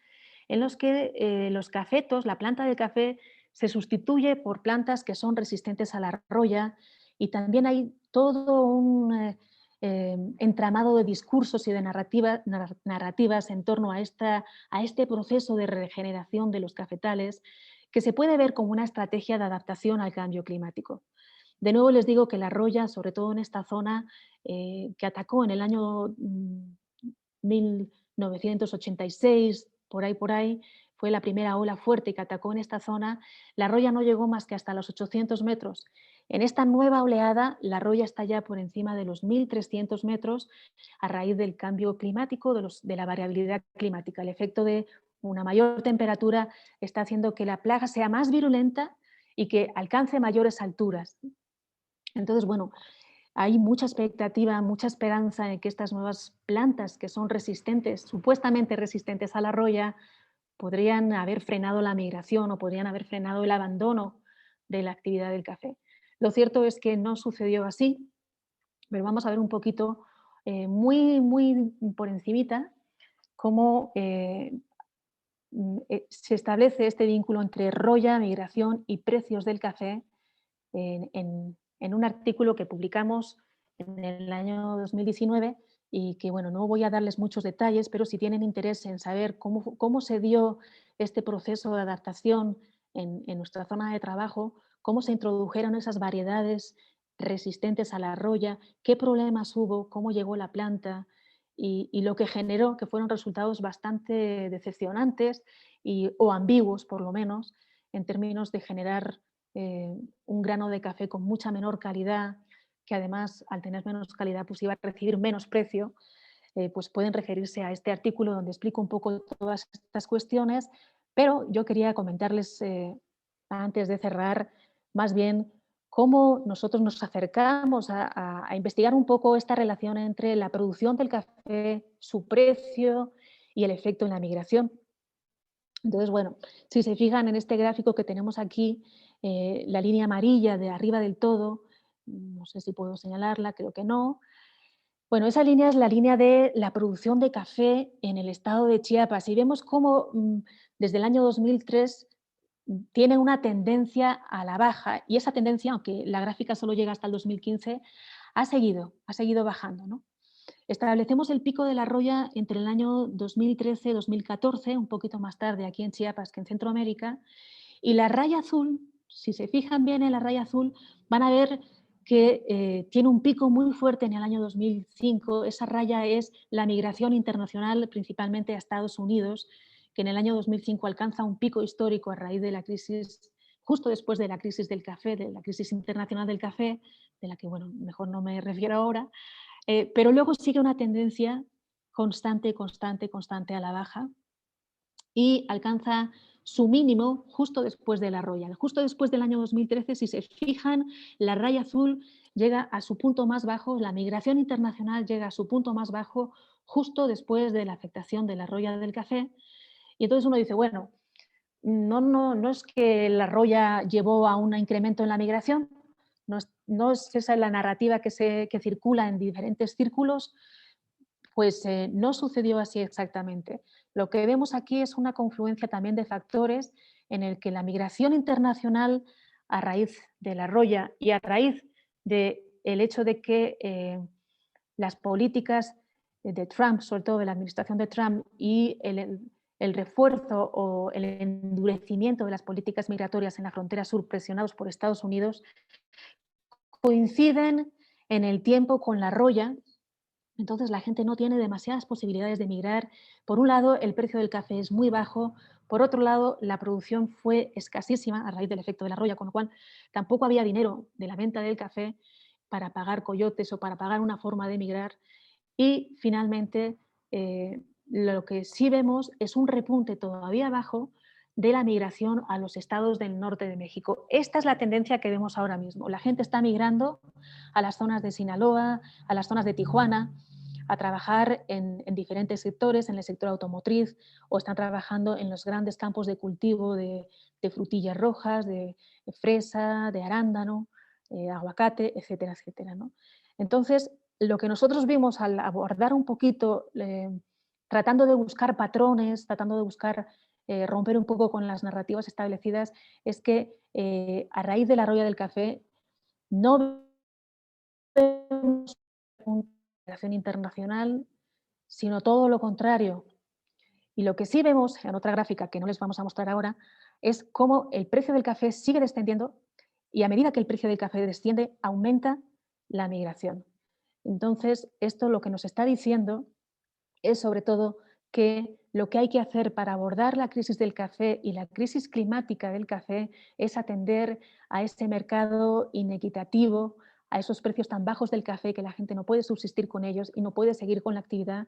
en los que los cafetos, la planta del café, se sustituye por plantas que son resistentes a la roya, y también hay todo un entramado de discursos y de narrativas en torno a este proceso de regeneración de los cafetales, que se puede ver como una estrategia de adaptación al cambio climático. De nuevo les digo que la roya, sobre todo en esta zona, que atacó en el año 1986, por ahí, fue la primera ola fuerte que atacó en esta zona. La roya no llegó más que hasta los 800 metros. En esta nueva oleada, la roya está ya por encima de los 1.300 metros a raíz del cambio climático, de la variabilidad climática. El efecto de una mayor temperatura está haciendo que la plaga sea más virulenta y que alcance mayores alturas. Entonces, bueno, hay mucha expectativa, mucha esperanza en que estas nuevas plantas que son resistentes, supuestamente resistentes a la roya, podrían haber frenado la migración o podrían haber frenado el abandono de la actividad del café. Lo cierto es que no sucedió así, pero vamos a ver un poquito, muy por encimita, cómo se establece este vínculo entre roya, migración y precios del café en un artículo que publicamos en el año 2019 y que, bueno, no voy a darles muchos detalles, pero si tienen interés en saber cómo se dio este proceso de adaptación en nuestra zona de trabajo, cómo se introdujeron esas variedades resistentes a la roya, qué problemas hubo, cómo llegó la planta y lo que generó que fueron resultados bastante decepcionantes o ambiguos, por lo menos, en términos de generar un grano de café con mucha menor calidad, que además, al tener menos calidad, pues iba a recibir menos precio. Pues pueden referirse a este artículo donde explico un poco todas estas cuestiones, pero yo quería comentarles, antes de cerrar, más bien cómo nosotros nos acercamos a investigar un poco esta relación entre la producción del café, su precio y el efecto en la migración. Entonces, bueno, si se fijan en este gráfico que tenemos aquí, la línea amarilla de arriba del todo, no sé si puedo señalarla, creo que no. Bueno, esa línea es la línea de la producción de café en el estado de Chiapas y vemos cómo desde el año 2003 tiene una tendencia a la baja y esa tendencia, aunque la gráfica solo llega hasta el 2015, ha seguido bajando, ¿no? Establecemos el pico de la roya entre el año 2013-2014, un poquito más tarde aquí en Chiapas que en Centroamérica, y la raya azul, si se fijan bien en la raya azul, van a ver que tiene un pico muy fuerte en el año 2005. Esa raya es la migración internacional, principalmente a Estados Unidos, que en el año 2005 alcanza un pico histórico a raíz de la crisis, justo después de la crisis del café, de la crisis internacional del café, de la que, bueno, mejor no me refiero ahora, pero luego sigue una tendencia constante a la baja y alcanza su mínimo justo después de la Royal. Justo después del año 2013, si se fijan, la raya azul llega a su punto más bajo, la migración internacional llega a su punto más bajo justo después de la afectación de la Royal del café. Y entonces uno dice, bueno, no es que la Roya llevó a un incremento en la migración, no es esa la narrativa que circula en diferentes círculos, pues no sucedió así exactamente. Lo que vemos aquí es una confluencia también de factores en el que la migración internacional, a raíz de la Roya y a raíz del hecho de que las políticas de Trump, sobre todo de la administración de Trump, y el refuerzo o el endurecimiento de las políticas migratorias en la frontera sur presionados por Estados Unidos, coinciden en el tiempo con la Roya. Entonces la gente no tiene demasiadas posibilidades de migrar. Por un lado, el precio del café es muy bajo. Por otro lado, la producción fue escasísima a raíz del efecto de la Roya, con lo cual tampoco había dinero de la venta del café para pagar coyotes o para pagar una forma de migrar. Y finalmente, lo que sí vemos es un repunte todavía bajo de la migración a los estados del norte de México. Esta es la tendencia que vemos ahora mismo. La gente está migrando a las zonas de Sinaloa, a las zonas de Tijuana, a trabajar en diferentes sectores, en el sector automotriz, o están trabajando en los grandes campos de cultivo de frutillas rojas, de fresa, de arándano, aguacate, etcétera, etcétera, ¿no? Entonces, lo que nosotros vimos al abordar un poquito, tratando de buscar patrones, tratando de buscar romper un poco con las narrativas establecidas, es que a raíz de la Roya del café no vemos una migración internacional, sino todo lo contrario. Y lo que sí vemos en otra gráfica que no les vamos a mostrar ahora es cómo el precio del café sigue descendiendo y a medida que el precio del café desciende, aumenta la migración. Entonces, esto lo que nos está diciendo es sobre todo que lo que hay que hacer para abordar la crisis del café y la crisis climática del café es atender a este mercado inequitativo, a esos precios tan bajos del café que la gente no puede subsistir con ellos y no puede seguir con la actividad,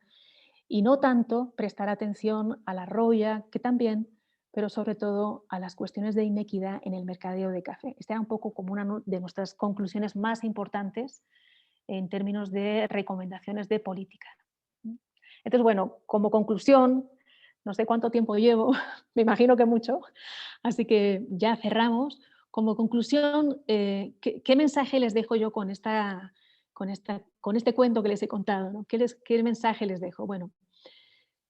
y no tanto prestar atención a la roya, que también, pero sobre todo a las cuestiones de inequidad en el mercadeo de café. Esta era un poco como una de nuestras conclusiones más importantes en términos de recomendaciones de política. Entonces, bueno, como conclusión, no sé cuánto tiempo llevo, me imagino que mucho, así que ya cerramos. Como conclusión, ¿qué mensaje les dejo yo con este cuento que les he contado, ¿no? ¿Qué mensaje les dejo? Bueno,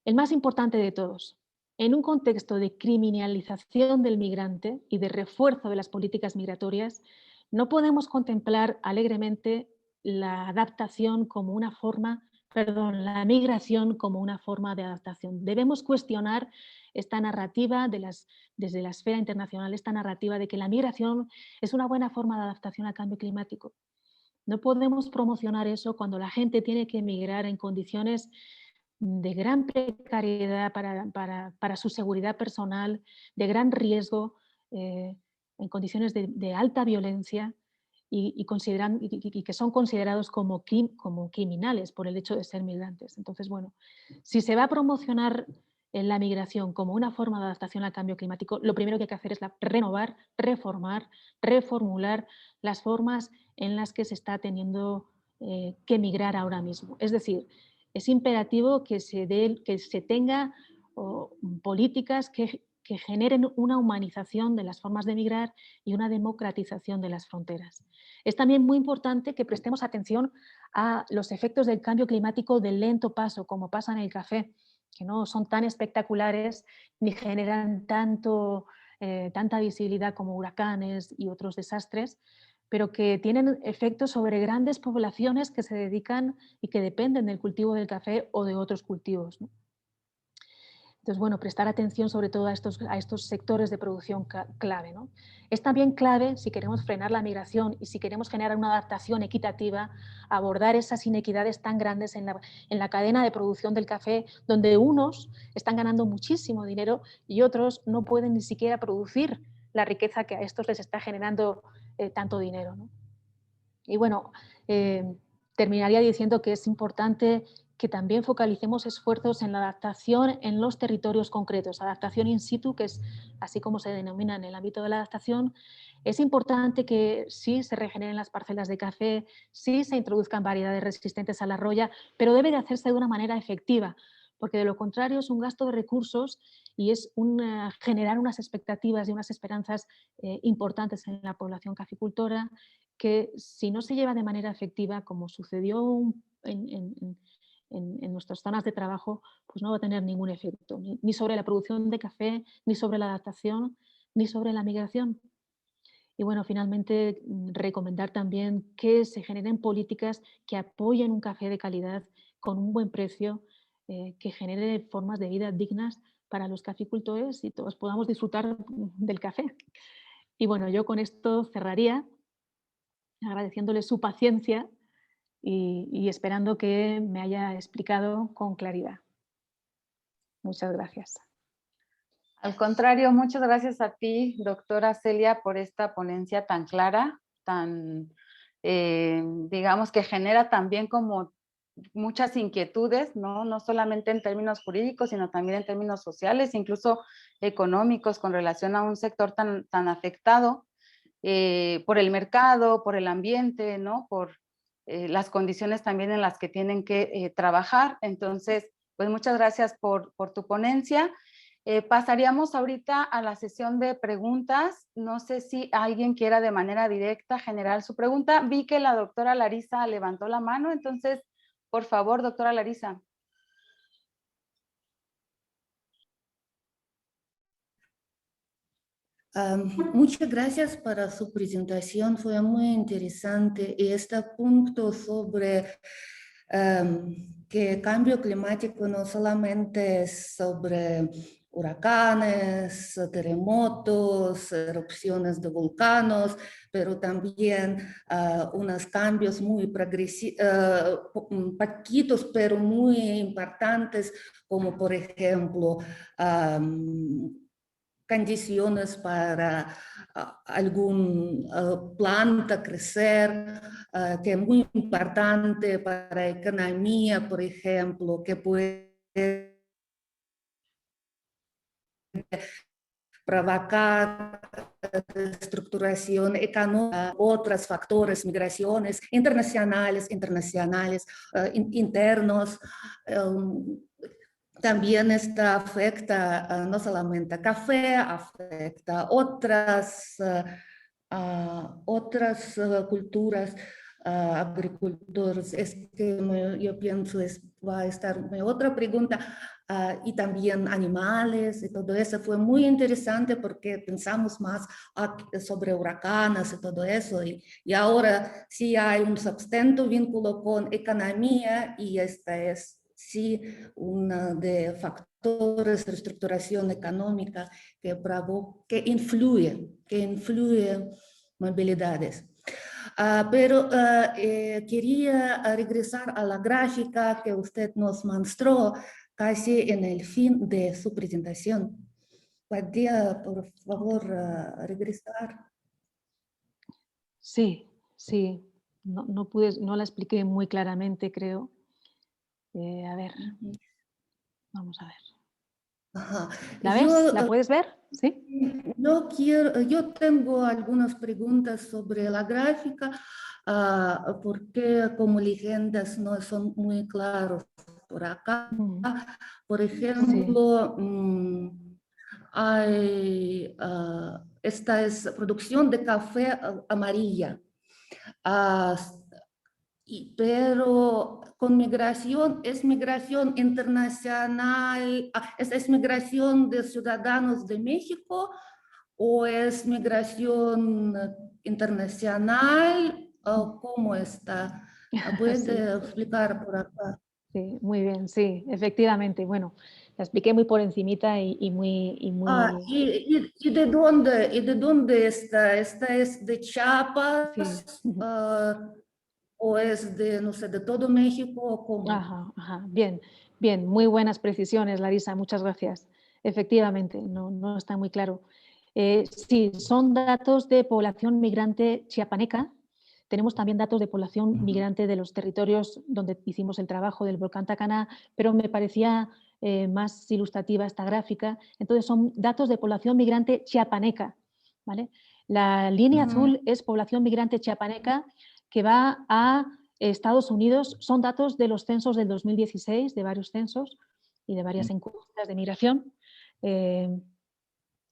el más importante de todos, en un contexto de criminalización del migrante y de refuerzo de las políticas migratorias, no podemos contemplar alegremente la adaptación como una forma, perdón, la migración como una forma de adaptación. Debemos cuestionar esta narrativa desde la esfera internacional, esta narrativa de que la migración es una buena forma de adaptación al cambio climático. No podemos promocionar eso cuando la gente tiene que emigrar en condiciones de gran precariedad para su seguridad personal, de gran riesgo, en condiciones de alta violencia y que son considerados como criminales por el hecho de ser migrantes. Entonces, bueno, si se va a promocionar la migración como una forma de adaptación al cambio climático, lo primero que hay que hacer es renovar, reformar, reformular las formas en las que se está teniendo que migrar ahora mismo. Es decir, es imperativo que se tenga políticas que generen una humanización de las formas de migrar y una democratización de las fronteras. Es también muy importante que prestemos atención a los efectos del cambio climático de lento paso, como pasa en el café, que no son tan espectaculares ni generan tanta visibilidad como huracanes y otros desastres, pero que tienen efectos sobre grandes poblaciones que se dedican y que dependen del cultivo del café o de otros cultivos, ¿no? Entonces, bueno, prestar atención sobre todo a estos sectores de producción clave, ¿no? Es también clave, si queremos frenar la migración y si queremos generar una adaptación equitativa, abordar esas inequidades tan grandes en la cadena de producción del café, donde unos están ganando muchísimo dinero y otros no pueden ni siquiera producir la riqueza que a estos les está generando tanto dinero, ¿no? Y bueno, terminaría diciendo que es importante que también focalicemos esfuerzos en la adaptación en los territorios concretos, adaptación in situ, que es así como se denomina en el ámbito de la adaptación. Es importante que sí se regeneren las parcelas de café, sí se introduzcan variedades resistentes a la roya, pero debe de hacerse de una manera efectiva, porque de lo contrario es un gasto de recursos y es generar unas expectativas y unas esperanzas importantes en la población caficultora, que si no se lleva de manera efectiva, como sucedió en nuestras zonas de trabajo, pues no va a tener ningún efecto, ni sobre la producción de café, ni sobre la adaptación, ni sobre la migración. Y bueno, finalmente recomendar también que se generen políticas que apoyen un café de calidad con un buen precio, que genere formas de vida dignas para los caficultores y todos podamos disfrutar del café. Y bueno, yo con esto cerraría agradeciéndole su paciencia y esperando que me haya explicado con claridad. Muchas gracias. Al contrario, muchas gracias a ti, doctora Celia, por esta ponencia tan clara, tan, digamos, que genera también como muchas inquietudes, ¿no? No solamente en términos jurídicos, sino también en términos sociales, incluso económicos, con relación a un sector tan afectado por el mercado, por el ambiente, ¿no? Por las condiciones también en las que tienen que trabajar. Entonces, pues muchas gracias por tu ponencia. Pasaríamos ahorita a la sesión de preguntas. No sé si alguien quiera de manera directa generar su pregunta. Vi que la doctora Larisa levantó la mano, entonces, por favor, doctora Larisa. Muchas gracias para su presentación, fue muy interesante. Y este punto sobre que el cambio climático no solamente es sobre huracanes, terremotos, erupciones de volcanes, pero también unos cambios muy poquitos, pero muy importantes, como por ejemplo, condiciones para alguna planta crecer, que es muy importante para la economía, por ejemplo, que puede provocar reestructuración económica, otros factores, migraciones internacionales, internos. También esta afecta no solamente a café, afecta a otras culturas, agricultores. Es que yo pienso va a estar mi otra pregunta. Y también animales y todo eso. Fue muy interesante porque pensamos más sobre huracanes y todo eso. Y ahora sí hay un sustento vínculo con economía y esta es sí uno de factores de reestructuración económica que influye movilidades. Pero quería regresar a la gráfica que usted nos mostró casi en el fin de su presentación. ¿Podría, por favor, regresar? Sí, sí. No la expliqué muy claramente, creo. A ver, vamos a ver. Ajá. ¿La ves? ¿La puedes ver? ¿Sí? Yo tengo algunas preguntas sobre la gráfica, porque como leyendas no son muy claros por acá. Por ejemplo, esta es producción de café amarilla. Pero con migración, ¿es migración internacional, es migración de ciudadanos de México o es migración internacional? ¿Cómo está? ¿Puede explicar por acá? Sí, muy bien, sí, efectivamente. Bueno, la expliqué muy por encimita y muy... ¿Y de dónde está? ¿Esta es de Chiapas? Sí. ¿O es de, no sé, de todo México o cómo? Ajá, ajá. Bien, bien, muy buenas precisiones, Larisa, muchas gracias. Efectivamente, no está muy claro. Sí, son datos de población migrante chiapaneca. Tenemos también datos de población migrante de los territorios donde hicimos el trabajo del volcán Tacaná, pero me parecía más ilustrativa esta gráfica. Entonces son datos de población migrante chiapaneca, ¿vale? La línea azul es población migrante chiapaneca que va a Estados Unidos. Son datos de los censos del 2016, de varios censos y de varias encuestas de migración,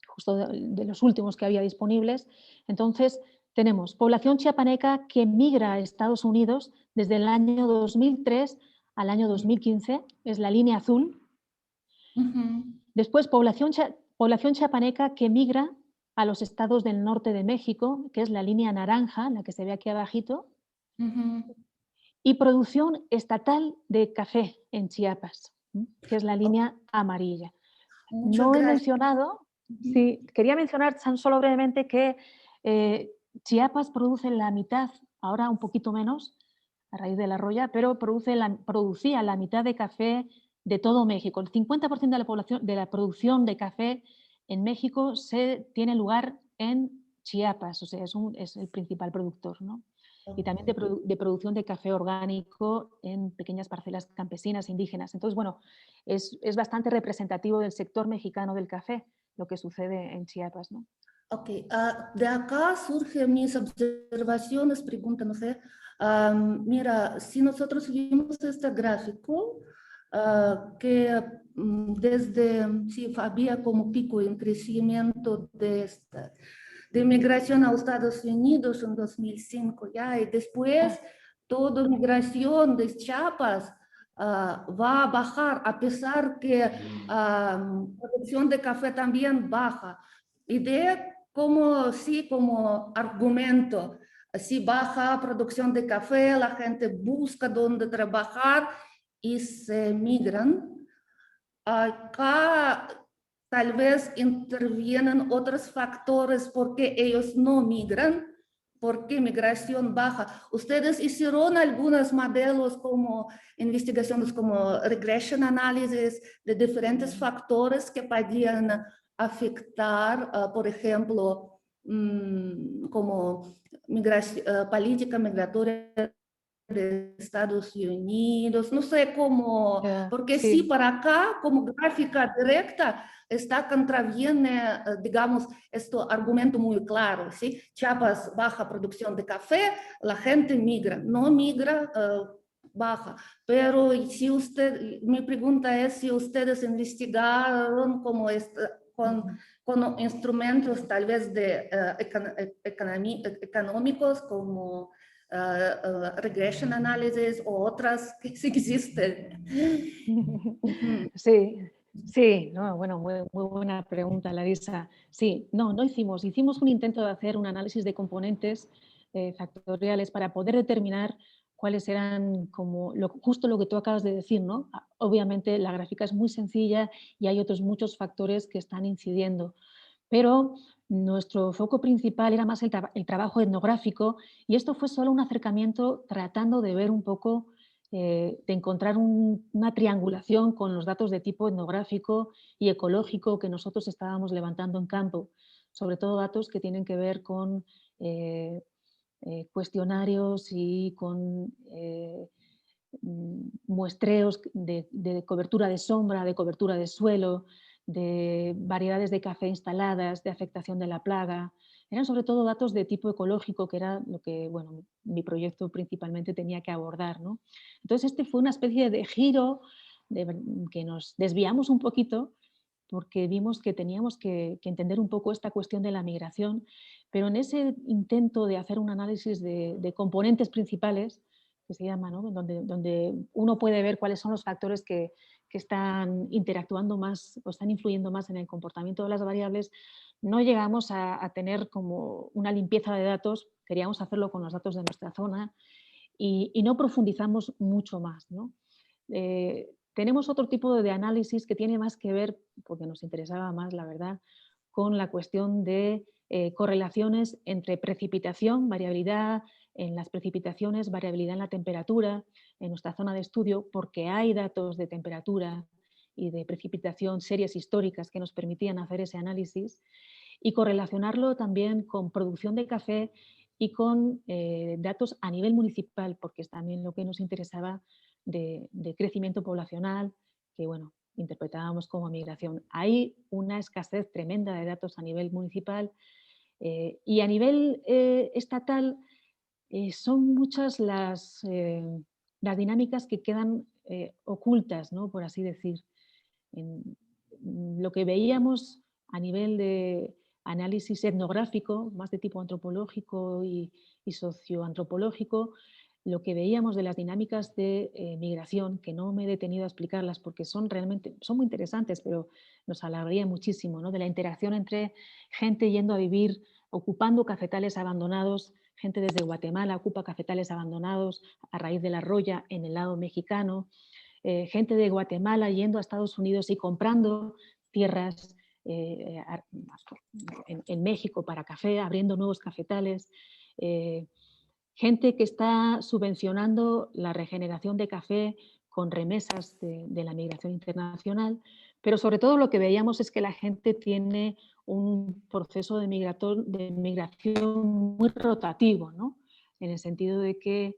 justo de los últimos que había disponibles. Entonces, tenemos población chiapaneca que migra a Estados Unidos desde el año 2003 al año 2015, es la línea azul. Después, población chiapaneca que migra a los estados del norte de México, que es la línea naranja, la que se ve aquí abajito. Y producción estatal de café en Chiapas, que es la línea amarilla. No he mencionado, sí, quería mencionar tan solo brevemente que Chiapas produce la mitad, ahora un poquito menos, a raíz de la roya, pero producía la mitad de café de todo México. El 50% de la población, de la producción de café en México tiene lugar en Chiapas, o sea, es el principal productor, ¿no? Y también de producción de café orgánico en pequeñas parcelas campesinas indígenas. Entonces, bueno, es bastante representativo del sector mexicano del café, lo que sucede en Chiapas, ¿no? Ok, de acá surgen mis observaciones, preguntas, no sé. Mira, si nosotros vimos este gráfico, que sí, había como pico en crecimiento de migración a Estados Unidos en 2005, ya, y después toda migración de Chiapas va a bajar, a pesar que producción de café también baja. Y como argumento, si baja producción de café, la gente busca dónde trabajar y se migran. Acá tal vez intervienen otros factores porque ellos no migran, porque migración baja. Ustedes hicieron algunos modelos como investigaciones como regression analysis de diferentes factores que podían afectar, por ejemplo, como política migratoria de Estados Unidos, no sé cómo, porque sí, para acá, como gráfica directa, contraviene, digamos, este argumento muy claro, ¿sí? Chiapas baja producción de café, la gente migra, no migra, baja. Pero si mi pregunta es si ustedes investigaron como con instrumentos tal vez de económicos como regression analysis o otras que sí existen. Sí, sí, no, bueno, muy buena pregunta, Larisa. Sí, no hicimos un intento de hacer un análisis de componentes factoriales para poder determinar cuáles eran como justo lo que tú acabas de decir, ¿no? Obviamente la gráfica es muy sencilla y hay otros muchos factores que están incidiendo, pero nuestro foco principal era más el trabajo etnográfico, y esto fue solo un acercamiento tratando de ver un poco, de encontrar una triangulación con los datos de tipo etnográfico y ecológico que nosotros estábamos levantando en campo, sobre todo datos que tienen que ver con cuestionarios y con muestreos de cobertura de sombra, de cobertura de suelo, de variedades de café instaladas, de afectación de la plaga. Eran sobre todo datos de tipo ecológico, que era lo que bueno, mi proyecto principalmente tenía que abordar, ¿no? Entonces este fue una especie de giro que nos desviamos un poquito porque vimos que teníamos que entender un poco esta cuestión de la migración, pero en ese intento de hacer un análisis de componentes principales, que se llama, ¿no? donde uno puede ver cuáles son los factores que están interactuando más o están influyendo más en el comportamiento de las variables, no llegamos a tener como una limpieza de datos, queríamos hacerlo con los datos de nuestra zona y no profundizamos mucho más, ¿no? Tenemos otro tipo de análisis que tiene más que ver, porque nos interesaba más, la verdad, con la cuestión de correlaciones entre precipitación, variabilidad en las precipitaciones, variabilidad en la temperatura, en nuestra zona de estudio, porque hay datos de temperatura y de precipitación, series históricas que nos permitían hacer ese análisis, y correlacionarlo también con producción de café y con datos a nivel municipal, porque es también lo que nos interesaba de crecimiento poblacional, que bueno, interpretábamos como migración. Hay una escasez tremenda de datos a nivel municipal y a nivel estatal son muchas las dinámicas que quedan ocultas, ¿no? Por así decir. Lo que veíamos a nivel de análisis etnográfico, más de tipo antropológico y socioantropológico, lo que veíamos de las dinámicas de migración, que no me he detenido a explicarlas porque son realmente son muy interesantes, pero nos alargaría muchísimo, ¿no? De la interacción entre gente yendo a vivir, ocupando cafetales abandonados, gente desde Guatemala ocupa cafetales abandonados a raíz de la roya en el lado mexicano, gente de Guatemala yendo a Estados Unidos y comprando tierras en México para café, abriendo nuevos cafetales, gente que está subvencionando la regeneración de café con remesas de la migración internacional, pero sobre todo lo que veíamos es que la gente tiene un proceso de migración muy rotativo, ¿no? En el sentido de que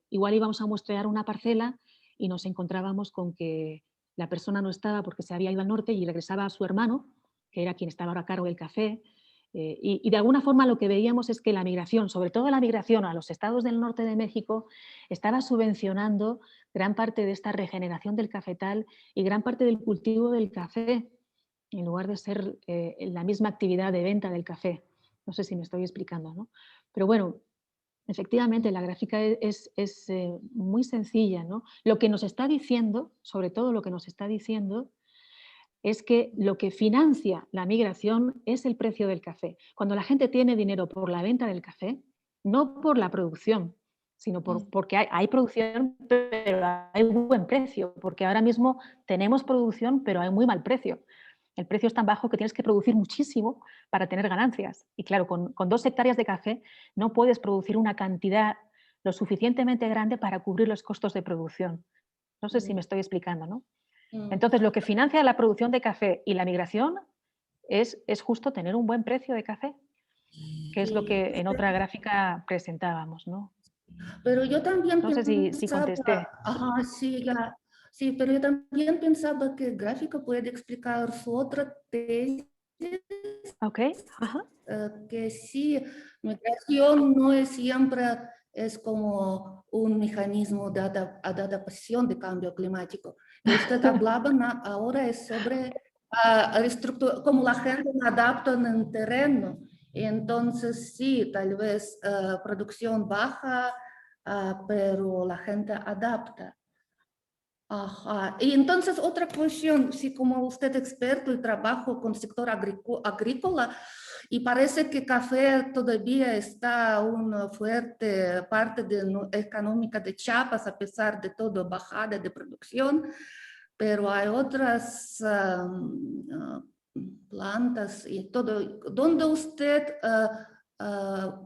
igual íbamos a muestrear una parcela y nos encontrábamos con que la persona no estaba porque se había ido al norte y regresaba a su hermano, que era quien estaba ahora a cargo del café, y de alguna forma lo que veíamos es que la migración, sobre todo la migración a los estados del norte de México, estaba subvencionando gran parte de esta regeneración del cafetal y gran parte del cultivo del café, en lugar de ser la misma actividad de venta del café. No sé si me estoy explicando, ¿no? Pero bueno, efectivamente la gráfica es muy sencilla, ¿no? Lo que nos está diciendo, sobre todo lo que nos está diciendo, es que lo que financia la migración es el precio del café. Cuando la gente tiene dinero por la venta del café, no por la producción, sino porque hay producción, pero hay buen precio, porque ahora mismo tenemos producción, pero hay muy mal precio. El precio es tan bajo que tienes que producir muchísimo para tener ganancias. Y claro, con 2 hectáreas de café no puedes producir una cantidad lo suficientemente grande para cubrir los costos de producción. No sé si me estoy explicando, ¿no? Entonces, lo que financia la producción de café y la migración es justo tener un buen precio de café, que es lo que en otra gráfica presentábamos, ¿no? Pero yo también No sé si contesté. ajá, sí, ya, sí, pero yo también pensaba que el gráfico puede explicar su otra tesis, Ok, ajá. que sí, migración no es siempre es como un mecanismo de adaptación de cambio climático. Que usted hablaba ahora es sobre cómo la gente adapta en el terreno. Entonces, sí, tal vez producción baja, pero la gente adapta. Ajá. Y entonces otra cuestión, sí, como usted experto y trabajo con el sector agrícola, y parece que café todavía está una fuerte parte económica de Chiapas, a pesar de toda bajada de producción, pero hay otras plantas y todo, ¿dónde usted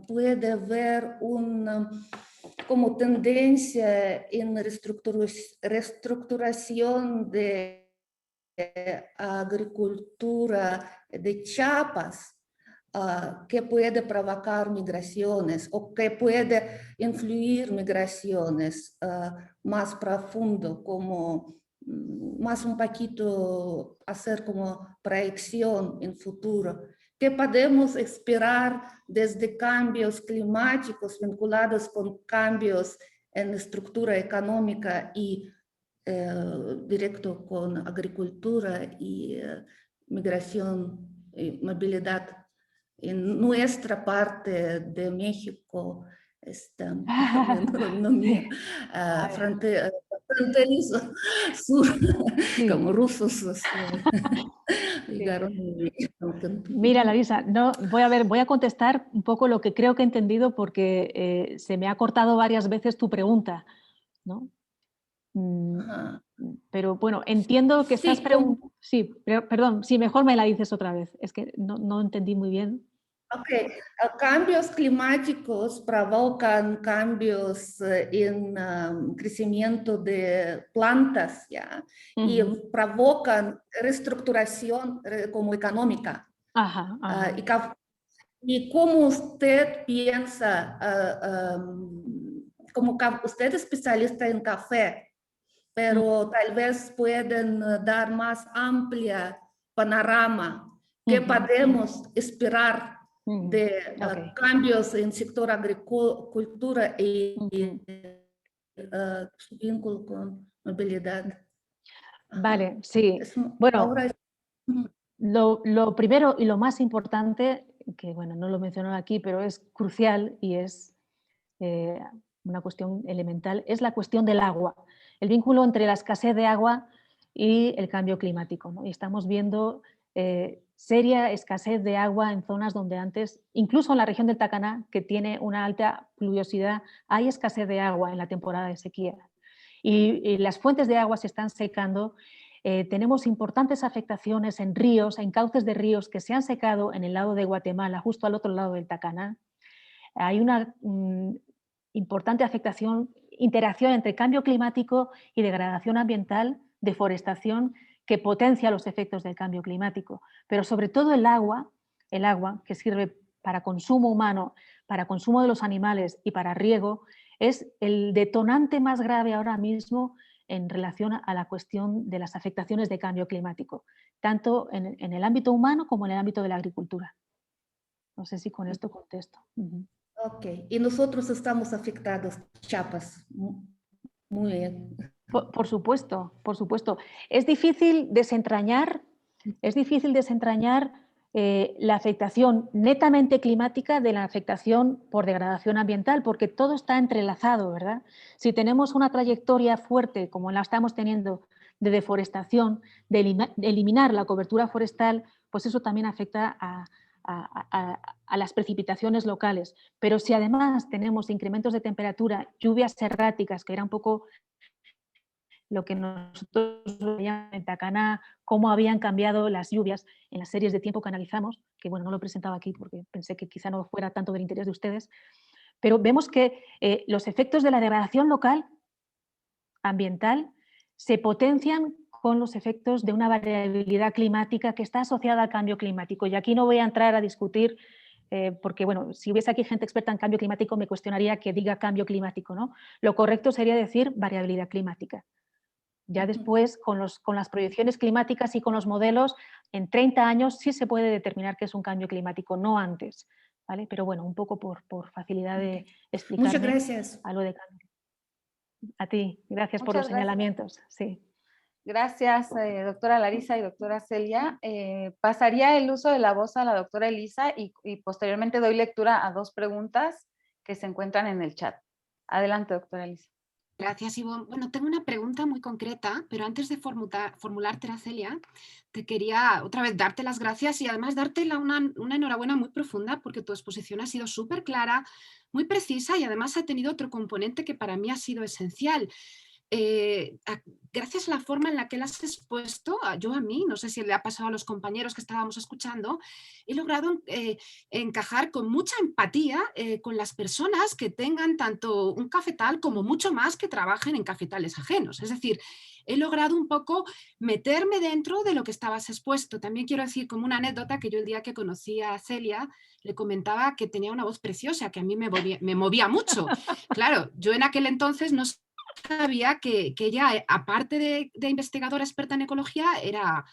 puede ver una como tendencia en reestructuración de agricultura de Chiapas que puede provocar migraciones o que puede influir migraciones más profundo, como más un poquito hacer como proyección en futuro? ¿Qué podemos esperar desde cambios climáticos vinculados con cambios en estructura económica y directo con agricultura y migración y movilidad en nuestra parte de México? Fronterizo sur, Sí. como rusos. Sí. Mira, Larisa, no, voy a contestar un poco lo que creo que he entendido porque se me ha cortado varias veces tu pregunta, ¿no? Pero bueno, entiendo que estás preguntando... Sí, perdón, sí, mejor me la dices otra vez. Es que no entendí muy bien. Ok, cambios climáticos provocan cambios en crecimiento de plantas, ¿ya? Y provocan reestructuración como económica. Ajá, ajá. ¿Y cómo usted piensa, como usted es especialista en café, pero tal vez pueden dar más amplia panorama? ¿Qué podemos esperar de cambios en el sector agricultura y su vínculo con movilidad? Vale, sí. Bueno, lo primero y lo más importante, que bueno, no lo menciono aquí, pero es crucial y es una cuestión elemental, es la cuestión del agua, el vínculo entre la escasez de agua y el cambio climático, ¿no? Y estamos viendo seria escasez de agua en zonas donde antes, incluso en la región del Tacaná, que tiene una alta pluviosidad, hay escasez de agua en la temporada de sequía. Y las fuentes de agua se están secando. Tenemos importantes afectaciones en ríos, en cauces de ríos que se han secado en el lado de Guatemala, justo al otro lado del Tacaná. Hay una importante afectación, interacción entre cambio climático y degradación ambiental, deforestación, que potencia los efectos del cambio climático. Pero sobre todo el agua que sirve para consumo humano, para consumo de los animales y para riego, es el detonante más grave ahora mismo en relación a la cuestión de las afectaciones de cambio climático, tanto en el ámbito humano como en el ámbito de la agricultura. No sé si con esto contesto. Ok, y nosotros estamos afectados, Chiapas. Muy bien. Por supuesto, por supuesto. Es difícil desentrañar la afectación netamente climática de la afectación por degradación ambiental, porque todo está entrelazado, ¿verdad? Si tenemos una trayectoria fuerte, como la estamos teniendo, de deforestación, de eliminar la cobertura forestal, pues eso también afecta a las precipitaciones locales. Pero si además tenemos incrementos de temperatura, lluvias erráticas, que era un poco lo que nosotros veíamos en Tacaná, cómo habían cambiado las lluvias en las series de tiempo que analizamos, que bueno, no lo he presentado aquí porque pensé que quizá no fuera tanto del interés de ustedes, pero vemos que los efectos de la degradación local, ambiental, se potencian con los efectos de una variabilidad climática que está asociada al cambio climático. Y aquí no voy a entrar a discutir, porque bueno, si hubiese aquí gente experta en cambio climático me cuestionaría que diga cambio climático, ¿no? Lo correcto sería decir variabilidad climática. Ya después, con las proyecciones climáticas y con los modelos, en 30 años sí se puede determinar que es un cambio climático, no antes, ¿vale? Pero bueno, un poco por facilidad de explicarme. Muchas gracias. Algo de cambio. A ti, gracias por los señalamientos. Sí. Gracias, doctora Larisa y doctora Celia. Pasaría el uso de la voz a la doctora Elisa y posteriormente doy lectura a 2 preguntas que se encuentran en el chat. Adelante, doctora Elisa. Gracias, Ivonne. Bueno, tengo una pregunta muy concreta, pero antes de formulártela, Celia, te quería otra vez darte las gracias y además darte una enhorabuena muy profunda porque tu exposición ha sido súper clara, muy precisa y además ha tenido otro componente que para mí ha sido esencial. gracias a la forma en la que las has expuesto, yo a mí, no sé si le ha pasado a los compañeros que estábamos escuchando, he logrado encajar con mucha empatía con las personas que tengan tanto un cafetal como mucho más que trabajen en cafetales ajenos. Es decir, he logrado un poco meterme dentro de lo que estabas expuesto. También quiero decir como una anécdota que yo el día que conocí a Celia le comentaba que tenía una voz preciosa, que a mí me movía mucho. Claro, yo en aquel entonces no sabía que ella, aparte de investigadora experta en ecología, era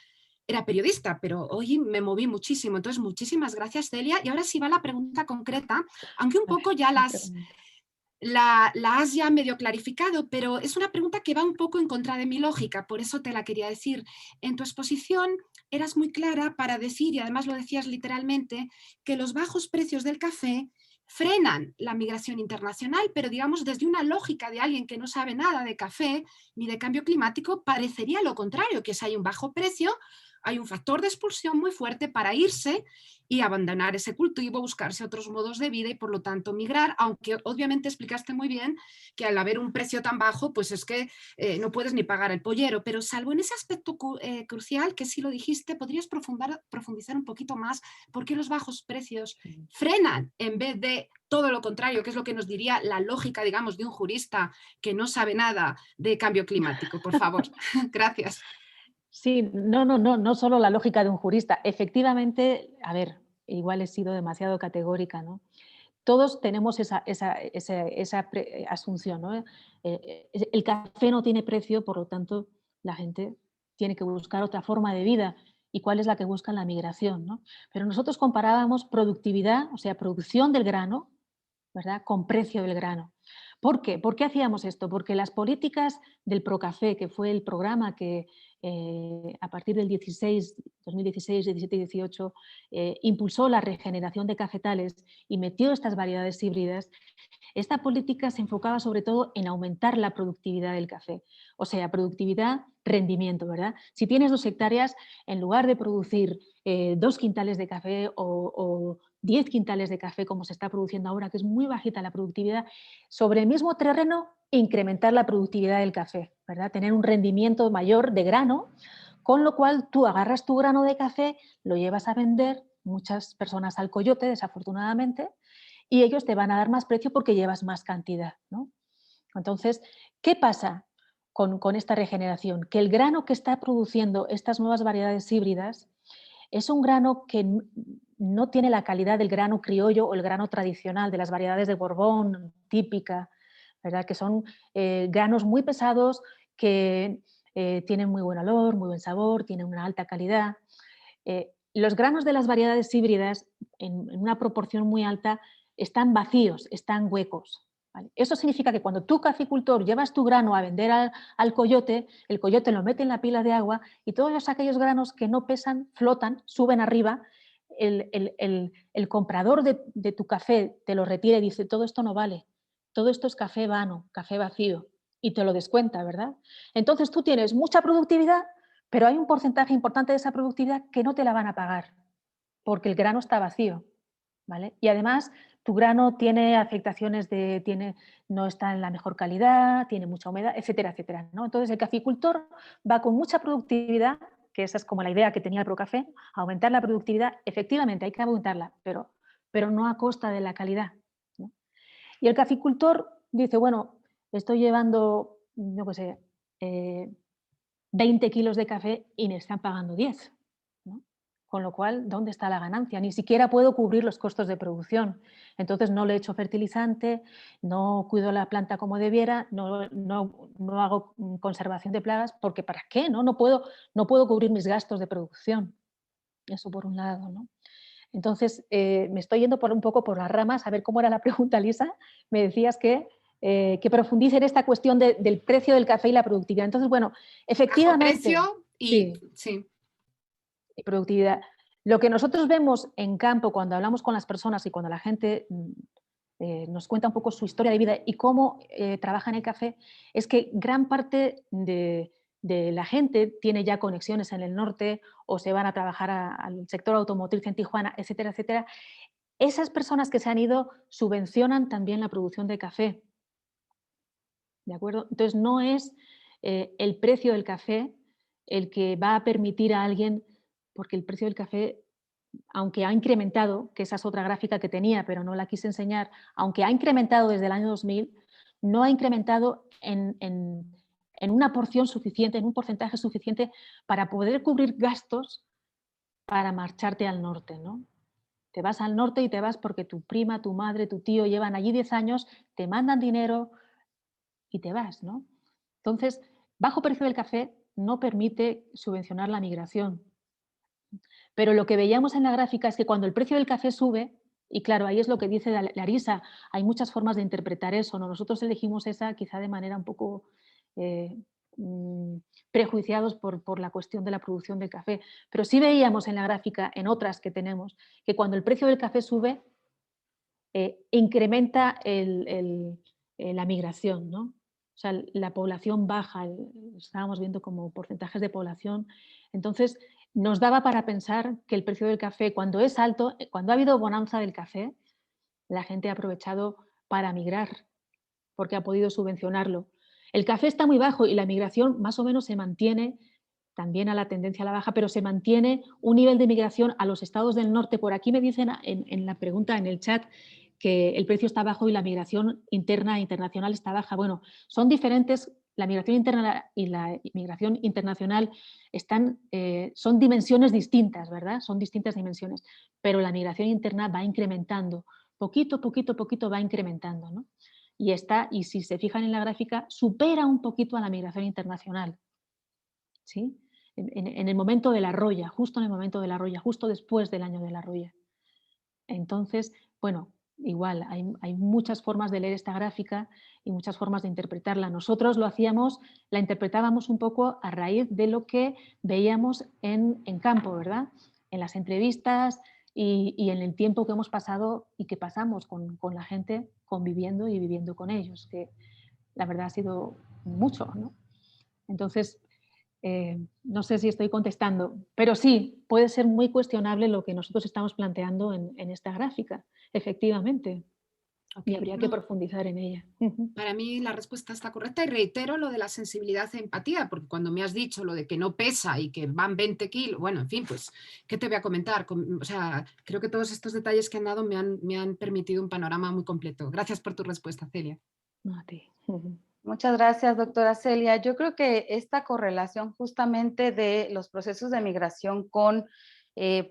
periodista, pero hoy me moví muchísimo. Entonces, muchísimas gracias, Celia. Y ahora sí va la pregunta concreta, aunque un poco ya la has ya medio clarificado, pero es una pregunta que va un poco en contra de mi lógica, por eso te la quería decir. En tu exposición eras muy clara para decir, y además lo decías literalmente, que los bajos precios del café frenan la migración internacional, pero digamos desde una lógica de alguien que no sabe nada de café ni de cambio climático, parecería lo contrario, que si hay un bajo precio, hay un factor de expulsión muy fuerte para irse y abandonar ese cultivo, buscarse otros modos de vida y por lo tanto migrar, aunque obviamente explicaste muy bien que al haber un precio tan bajo, pues es que no puedes ni pagar el pollero, pero salvo en ese aspecto crucial que sí lo dijiste, ¿podrías profundizar un poquito más por qué los bajos precios frenan en vez de todo lo contrario, que es lo que nos diría la lógica, digamos, de un jurista que no sabe nada de cambio climático? Por favor. Gracias. Sí, no solo la lógica de un jurista. Efectivamente, a ver, igual he sido demasiado categórica, ¿no? Todos tenemos esa asunción, ¿no? El café no tiene precio, por lo tanto, la gente tiene que buscar otra forma de vida. ¿Y cuál es la que buscan? La migración, ¿no? Pero nosotros comparábamos productividad, o sea, producción del grano, ¿verdad?, con precio del grano. ¿Por qué? ¿Por qué hacíamos esto? Porque las políticas del Procafé, que fue el programa que a partir del 2016, 17 y 18 impulsó la regeneración de cafetales y metió estas variedades híbridas, esta política se enfocaba sobre todo en aumentar la productividad del café, o sea, productividad, rendimiento, ¿verdad? Si tienes 2 hectáreas, en lugar de producir 2 quintales de café o 10 quintales de café como se está produciendo ahora, que es muy bajita la productividad, sobre el mismo terreno incrementar la productividad del café, ¿verdad? Tener un rendimiento mayor de grano, con lo cual tú agarras tu grano de café, lo llevas a vender, muchas personas al coyote, desafortunadamente, y ellos te van a dar más precio porque llevas más cantidad, ¿no? Entonces, ¿qué pasa con esta regeneración? Que el grano que está produciendo estas nuevas variedades híbridas es un grano que no tiene la calidad del grano criollo o el grano tradicional de las variedades de Borbón típica, ¿verdad? Que son granos muy pesados que tienen muy buen olor, muy buen sabor, tienen una alta calidad. Los granos de las variedades híbridas, en una proporción muy alta, están vacíos, están huecos. ¿Vale? Eso significa que cuando tú, caficultor, llevas tu grano a vender al coyote, el coyote lo mete en la pila de agua y todos aquellos granos que no pesan, flotan, suben arriba. El comprador de tu café te lo retira y dice, todo esto no vale, todo esto es café vano, café vacío, y te lo descuenta, ¿verdad? Entonces tú tienes mucha productividad, pero hay un porcentaje importante de esa productividad que no te la van a pagar, porque el grano está vacío, ¿vale? Y además tu grano tiene afectaciones no está en la mejor calidad, tiene mucha humedad, etcétera, etcétera, ¿no? Entonces el caficultor va con mucha productividad, que esa es como la idea que tenía el Procafé, aumentar la productividad. Efectivamente hay que aumentarla, pero no a costa de la calidad, ¿no? Y el caficultor dice, bueno, estoy llevando, yo qué sé, 20 kilos de café y me están pagando 10, ¿no? Con lo cual, ¿dónde está la ganancia? Ni siquiera puedo cubrir los costos de producción. Entonces no le echo fertilizante, no cuido la planta como debiera, no hago conservación de plagas, porque ¿para qué? No puedo cubrir mis gastos de producción. Eso por un lado, ¿no? Entonces, me estoy yendo un poco por las ramas, a ver cómo era la pregunta, Lisa. Me decías que profundice en esta cuestión del precio del café y la productividad. Entonces, bueno, efectivamente, Bajo precio y sí. Productividad. Lo que nosotros vemos en campo cuando hablamos con las personas y cuando la gente nos cuenta un poco su historia de vida y cómo trabaja en el café, es que gran parte de la gente tiene ya conexiones en el norte o se van a trabajar al sector automotriz en Tijuana, etcétera, etcétera. Esas personas que se han ido subvencionan también la producción de café. ¿de acuerdo? Entonces no es el precio del café el que va a permitir a alguien, porque el precio del café, aunque ha incrementado, que esa es otra gráfica que tenía, pero no la quise enseñar, aunque ha incrementado desde el año 2000, no ha incrementado en una porción suficiente, en un porcentaje suficiente para poder cubrir gastos para marcharte al norte, ¿no? Te vas al norte y te vas porque tu prima, tu madre, tu tío llevan allí 10 años, te mandan dinero y te vas, ¿no? Entonces, bajo precio del café no permite subvencionar la migración. Pero lo que veíamos en la gráfica es que cuando el precio del café sube, y claro, ahí es lo que dice Larisa, hay muchas formas de interpretar eso, ¿no? Nosotros elegimos esa quizá de manera un poco eh, prejuiciados por la cuestión de la producción del café, pero sí veíamos en la gráfica, en otras que tenemos, que cuando el precio del café sube, incrementa la migración, ¿no? O sea, la población baja, estábamos viendo como porcentajes de población. Entonces, nos daba para pensar que el precio del café, cuando es alto, cuando ha habido bonanza del café, la gente ha aprovechado para migrar, porque ha podido subvencionarlo. El café está muy bajo y la migración más o menos se mantiene, también a la tendencia a la baja, pero se mantiene un nivel de migración a los estados del norte. Por aquí me dicen en la pregunta, en el chat, que el precio está bajo y la migración interna e internacional está baja. Bueno, son diferentes. La migración interna y la migración internacional son dimensiones distintas, ¿verdad? Son distintas dimensiones, pero la migración interna va incrementando, poquito, poquito, poquito va incrementando, ¿no? Y si se fijan en la gráfica, supera un poquito a la migración internacional, ¿sí? En el momento de la roya, justo en el momento de la roya, justo después del año de la roya. Entonces, bueno, igual, hay muchas formas de leer esta gráfica y muchas formas de interpretarla. Nosotros la interpretábamos un poco a raíz de lo que veíamos en campo, ¿verdad? En las entrevistas y en el tiempo que hemos pasado y que pasamos con la gente conviviendo y viviendo con ellos, que la verdad ha sido mucho, ¿no? Entonces, no sé si estoy contestando, pero sí, puede ser muy cuestionable lo que nosotros estamos planteando en esta gráfica, efectivamente, y Okay. habría que profundizar en ella. Para mí la respuesta está correcta y reitero lo de la sensibilidad e empatía, porque cuando me has dicho lo de que no pesa y que van 20 kilos, bueno, en fin, pues, ¿qué te voy a comentar? O sea, creo que todos estos detalles que han dado me han permitido un panorama muy completo. Gracias por tu respuesta, Celia. No, a ti. Muchas gracias, doctora Celia. Yo creo que esta correlación justamente de los procesos de migración con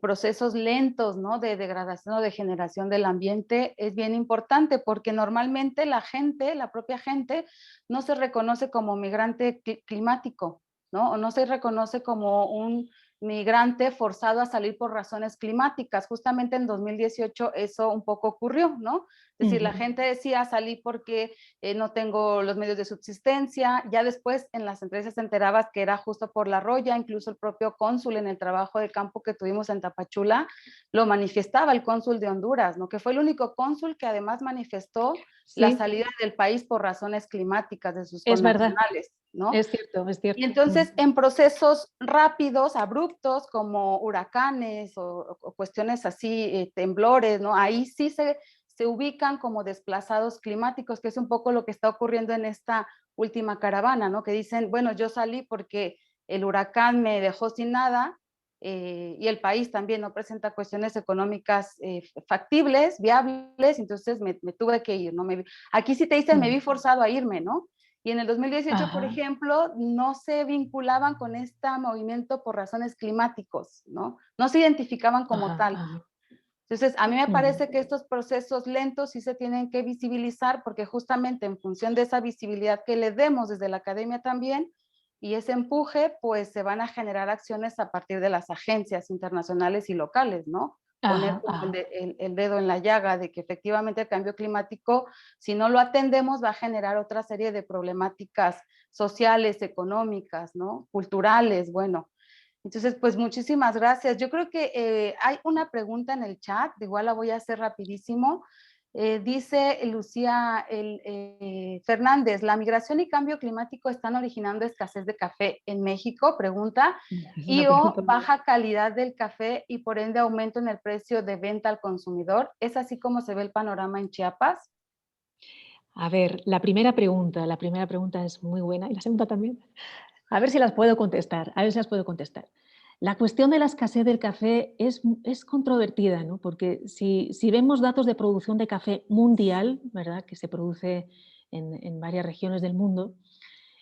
procesos lentos, ¿no? De degradación o degeneración del ambiente es bien importante porque normalmente la gente, la propia gente, no se reconoce como migrante climático, ¿no? O no se reconoce como un migrante forzado a salir por razones climáticas. Justamente en 2018 eso un poco ocurrió, ¿no? Es decir, la gente decía salí porque no tengo los medios de subsistencia. Ya después en las entrevistas te enterabas que era justo por la roya, incluso el propio cónsul en el trabajo de campo que tuvimos en Tapachula lo manifestaba, el cónsul de Honduras, ¿no? Que fue el único cónsul que además manifestó la Sí, salida del país por razones climáticas de sus es verdad, connacionales, ¿no? es cierto, es cierto. Y entonces en procesos rápidos, abruptos, como huracanes o cuestiones así, temblores, ¿no? Ahí sí se ubican como desplazados climáticos, que es un poco lo que está ocurriendo en esta última caravana, ¿no? Que dicen, bueno, yo salí porque el huracán me dejó sin nada y el país también no presenta cuestiones económicas factibles, viables, entonces me tuve que ir, ¿no? Aquí sí te dicen, me vi forzado a irme, ¿no? Y en el 2018, por ejemplo, no se vinculaban con este movimiento por razones climáticos, ¿no? No se identificaban como tal. Entonces, a mí me parece que estos procesos lentos sí se tienen que visibilizar porque justamente en función de esa visibilidad que le demos desde la academia también y ese empuje, pues se van a generar acciones a partir de las agencias internacionales y locales, ¿no? Poner como el dedo en la llaga de que efectivamente el cambio climático, si no lo atendemos, va a generar otra serie de problemáticas sociales, económicas, ¿no? Culturales, bueno. Entonces, pues muchísimas gracias. Yo creo que hay una pregunta en el chat, igual la voy a hacer rapidísimo. Dice Lucía Fernández, ¿la migración y cambio climático están originando escasez de café en México? Pregunta. Y o baja calidad del café y por ende aumento en el precio de venta al consumidor. ¿Es así como se ve el panorama en Chiapas? A ver, la primera pregunta es muy buena y la segunda también. A ver si las puedo contestar, La cuestión de la escasez del café es controvertida, ¿no? Porque si vemos datos de producción de café mundial, ¿verdad? Que se produce en varias regiones del mundo,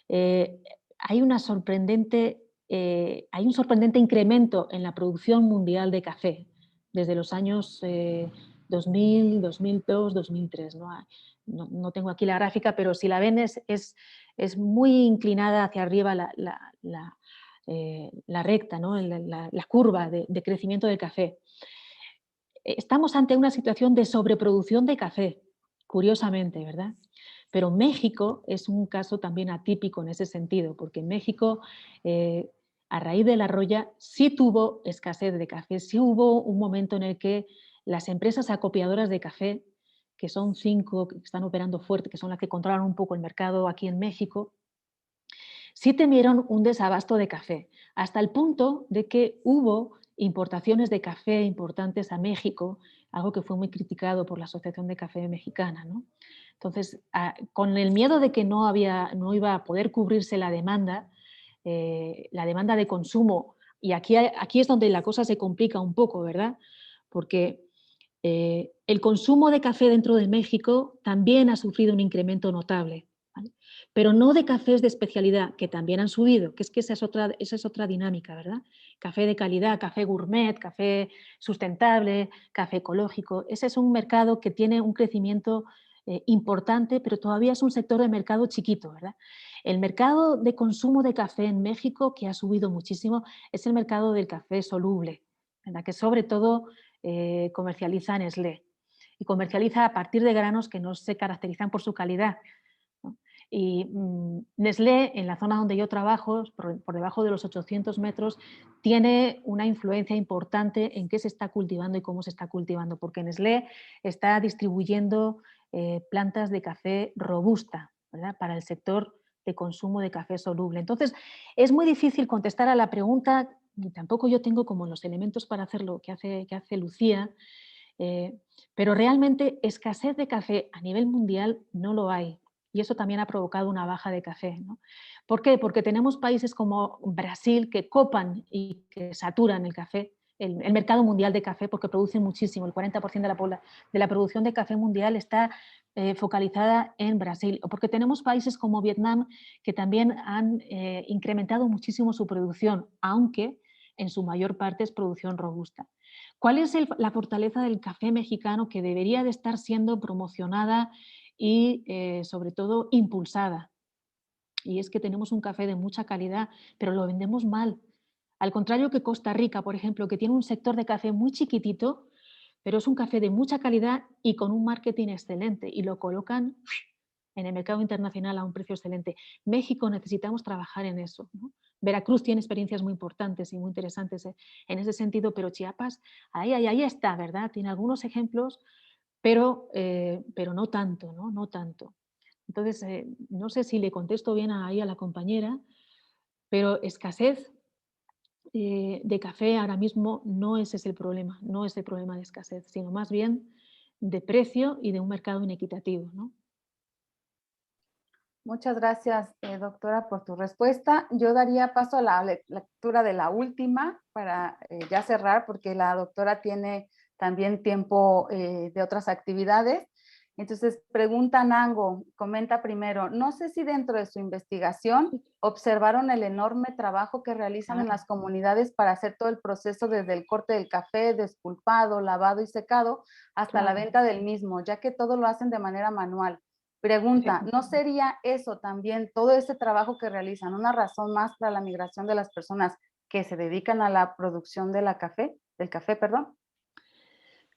eh, hay un sorprendente incremento en la producción mundial de café desde los años 2000, 2002, 2003. No tengo aquí la gráfica, pero si la ven es muy inclinada hacia arriba la recta, ¿no? La curva de crecimiento del café. Estamos ante una situación de sobreproducción de café, curiosamente, ¿verdad? Pero México es un caso también atípico en ese sentido, porque México, a raíz de la roya, sí tuvo escasez de café, sí hubo un momento en el que las empresas acopiadoras de café, que son 5 que están operando fuerte, que son las que controlan un poco el mercado aquí en México, sí temieron un desabasto de café, hasta el punto de que hubo importaciones de café importantes a México, algo que fue muy criticado por la Asociación de Café Mexicana, ¿no? Entonces, con el miedo de que no iba a poder cubrirse la demanda de consumo, y aquí es donde la cosa se complica un poco, ¿verdad? Porque el consumo de café dentro de México también ha sufrido un incremento notable, ¿vale? Pero no de cafés de especialidad, que también han subido, que esa es otra dinámica, ¿verdad? Café de calidad, café gourmet, café sustentable, café ecológico. Ese es un mercado que tiene un crecimiento importante, pero todavía es un sector de mercado chiquito, ¿verdad? El mercado de consumo de café en México, que ha subido muchísimo, es el mercado del café soluble, ¿verdad? Que sobre todo comercializa Nestlé y comercializa a partir de granos que no se caracterizan por su calidad, ¿no? Y Nestlé, en la zona donde yo trabajo, por debajo de los 800 metros, tiene una influencia importante en qué se está cultivando y cómo se está cultivando, porque Nestlé está distribuyendo plantas de café robusta, ¿verdad? Para el sector de consumo de café soluble. Entonces, es muy difícil contestar a la pregunta, y tampoco yo tengo como los elementos para hacerlo que hace Lucía, pero realmente escasez de café a nivel mundial no lo hay. Y eso también ha provocado una baja de café, ¿no? ¿Por qué? Porque tenemos países como Brasil que copan y que saturan el café, el mercado mundial de café, porque producen muchísimo. El 40% de la producción de café mundial está focalizada en Brasil. O porque tenemos países como Vietnam que también han incrementado muchísimo su producción, aunque en su mayor parte es producción robusta. ¿Cuál es la fortaleza del café mexicano que debería de estar siendo promocionada y sobre todo impulsada? Y es que tenemos un café de mucha calidad, pero lo vendemos mal. Al contrario que Costa Rica, por ejemplo, que tiene un sector de café muy chiquitito, pero es un café de mucha calidad y con un marketing excelente y lo colocan en el mercado internacional a un precio excelente. México necesitamos trabajar en eso, ¿no? Veracruz tiene experiencias muy importantes y muy interesantes en ese sentido, pero Chiapas, ahí está, ¿verdad? Tiene algunos ejemplos, pero no tanto, ¿no? No tanto. Entonces, no sé si le contesto bien ahí a la compañera, pero escasez de café ahora mismo no ese es el problema, no es el problema de escasez, sino más bien de precio y de un mercado inequitativo, ¿no? Muchas gracias, doctora, por tu respuesta. Yo daría paso a la lectura de la última para ya cerrar, porque la doctora tiene también tiempo de otras actividades. Entonces, pregunta Nango, comenta primero, no sé si dentro de su investigación observaron el enorme trabajo que realizan en las comunidades para hacer todo el proceso desde el corte del café, despulpado, lavado y secado, hasta la venta del mismo, ya que todo lo hacen de manera manual. Pregunta, ¿no sería eso también, todo ese trabajo que realizan, una razón más para la migración de las personas que se dedican a la producción del café, perdón?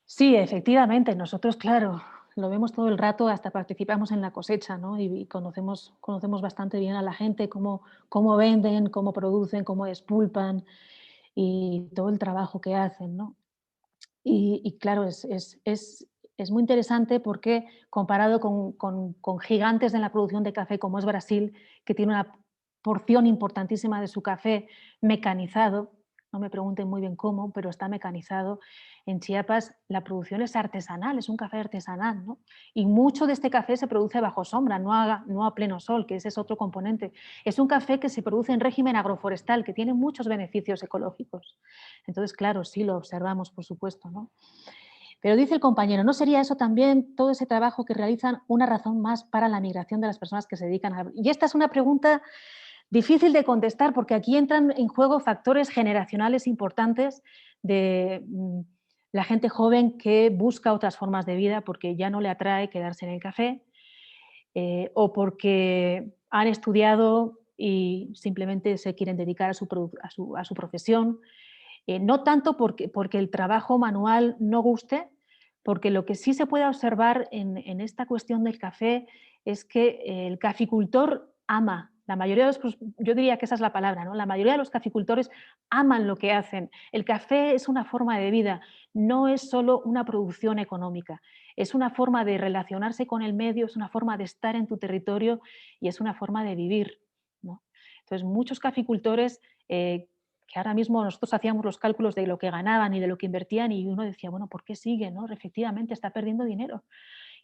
Sí, efectivamente, nosotros, claro, lo vemos todo el rato, hasta participamos en la cosecha, ¿no? Y conocemos bastante bien a la gente, cómo venden, cómo producen, cómo despulpan y todo el trabajo que hacen, ¿no? Y claro, es muy interesante porque comparado con gigantes en la producción de café como es Brasil, que tiene una porción importantísima de su café mecanizado, no me pregunten muy bien cómo, pero está mecanizado. En Chiapas la producción es artesanal, es un café artesanal, ¿no? Y mucho de este café se produce bajo sombra, no a pleno sol, que ese es otro componente. Es un café que se produce en régimen agroforestal, que tiene muchos beneficios ecológicos. Entonces, claro, sí lo observamos, por supuesto, ¿no? Pero dice el compañero, ¿no sería eso también, todo ese trabajo que realizan, una razón más para la migración de las personas que se dedican a... Y esta es una pregunta difícil de contestar porque aquí entran en juego factores generacionales importantes de la gente joven que busca otras formas de vida porque ya no le atrae quedarse en el café o porque han estudiado y simplemente se quieren dedicar a su profesión. No tanto porque el trabajo manual no guste, porque lo que sí se puede observar en esta cuestión del café es que el caficultor ama. La mayoría de los, yo diría que esa es la palabra, ¿no? La mayoría de los caficultores aman lo que hacen. El café es una forma de vida, no es solo una producción económica, es una forma de relacionarse con el medio, es una forma de estar en tu territorio y es una forma de vivir, ¿no? Entonces, muchos caficultores que ahora mismo nosotros hacíamos los cálculos de lo que ganaban y de lo que invertían y uno decía, bueno, ¿por qué sigue? ¿No? Efectivamente, está perdiendo dinero.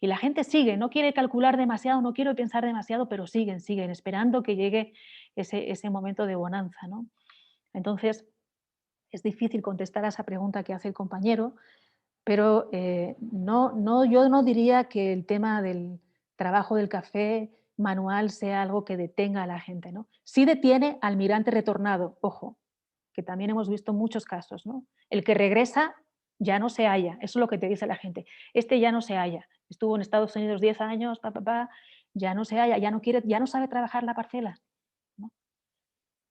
Y la gente sigue, no quiere calcular demasiado, no quiere pensar demasiado, pero siguen, esperando que llegue ese momento de bonanza, ¿no? Entonces, es difícil contestar a esa pregunta que hace el compañero, pero yo no diría que el tema del trabajo del café manual sea algo que detenga a la gente, ¿no? Sí detiene al migrante retornado, ojo, que también hemos visto muchos casos, ¿no? El que regresa ya no se halla, eso es lo que te dice la gente. Este ya no se halla, estuvo en Estados Unidos 10 años, ya no se halla, ya no sabe trabajar la parcela, ¿no?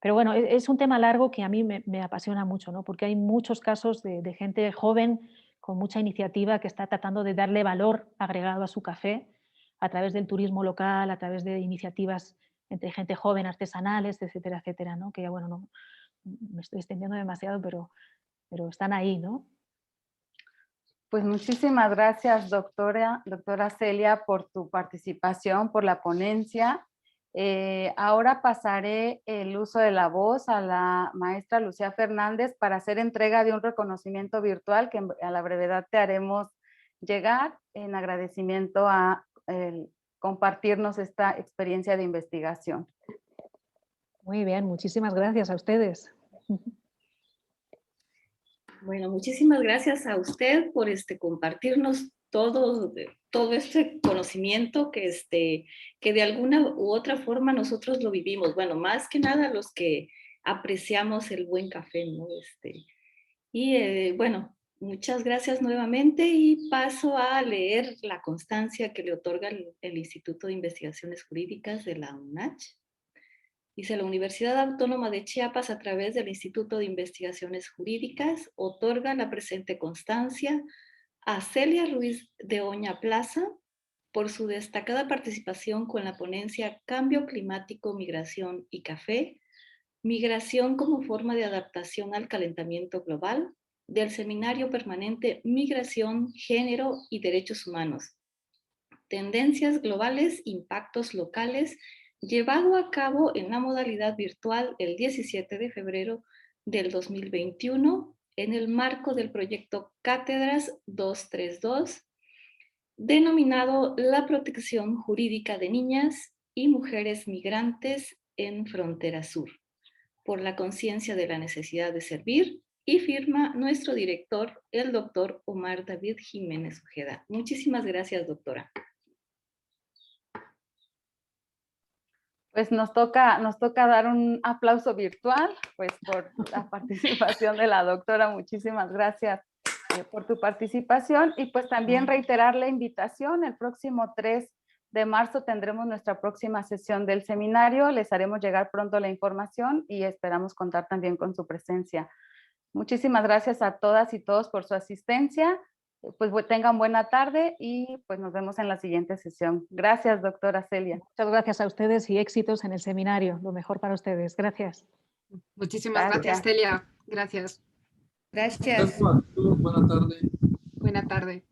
Pero bueno, es un tema largo que a mí me apasiona mucho, ¿no? Porque hay muchos casos de gente joven con mucha iniciativa que está tratando de darle valor agregado a su café a través del turismo local, a través de iniciativas entre gente joven, artesanales, etcétera, etcétera, ¿no? Que ya, bueno, no, me estoy extendiendo demasiado, pero están ahí, ¿no? Pues muchísimas gracias, doctora Celia, por tu participación, por la ponencia. Ahora pasaré el uso de la voz a la maestra Lucía Fernández para hacer entrega de un reconocimiento virtual que a la brevedad te haremos llegar en agradecimiento a compartirnos esta experiencia de investigación. Muy bien, muchísimas gracias a ustedes. Bueno, muchísimas gracias a usted por compartirnos todo este conocimiento que de alguna u otra forma nosotros lo vivimos. Bueno, más que nada los que apreciamos el buen café, ¿no? Bueno, muchas gracias nuevamente y paso a leer la constancia que le otorga el Instituto de Investigaciones Jurídicas de la UNACH. Dice, la Universidad Autónoma de Chiapas, a través del Instituto de Investigaciones Jurídicas, otorga la presente constancia a Celia Ruiz de Oña Plaza por su destacada participación con la ponencia Cambio Climático, Migración y Café, Migración como forma de adaptación al calentamiento global, del Seminario Permanente Migración, Género y Derechos Humanos. Tendencias globales, impactos locales, llevado a cabo en la modalidad virtual el 17 de febrero del 2021 en el marco del proyecto Cátedras 232, denominado La protección jurídica de niñas y mujeres migrantes en Frontera Sur, por la conciencia de la necesidad de servir, y firma nuestro director, el doctor Omar David Jiménez Ojeda. Muchísimas gracias, doctora. Pues nos toca dar un aplauso virtual, pues por la participación de la doctora. Muchísimas gracias por tu participación y pues también reiterar la invitación. El próximo 3 de marzo tendremos nuestra próxima sesión del seminario. Les haremos llegar pronto la información y esperamos contar también con su presencia. Muchísimas gracias a todas y todos por su asistencia. Pues tengan buena tarde y pues nos vemos en la siguiente sesión. Gracias, doctora Celia. Muchas gracias a ustedes y éxitos en el seminario. Lo mejor para ustedes. Gracias. Muchísimas gracias, Celia. Gracias. Gracias. Buena tarde. Buena tarde.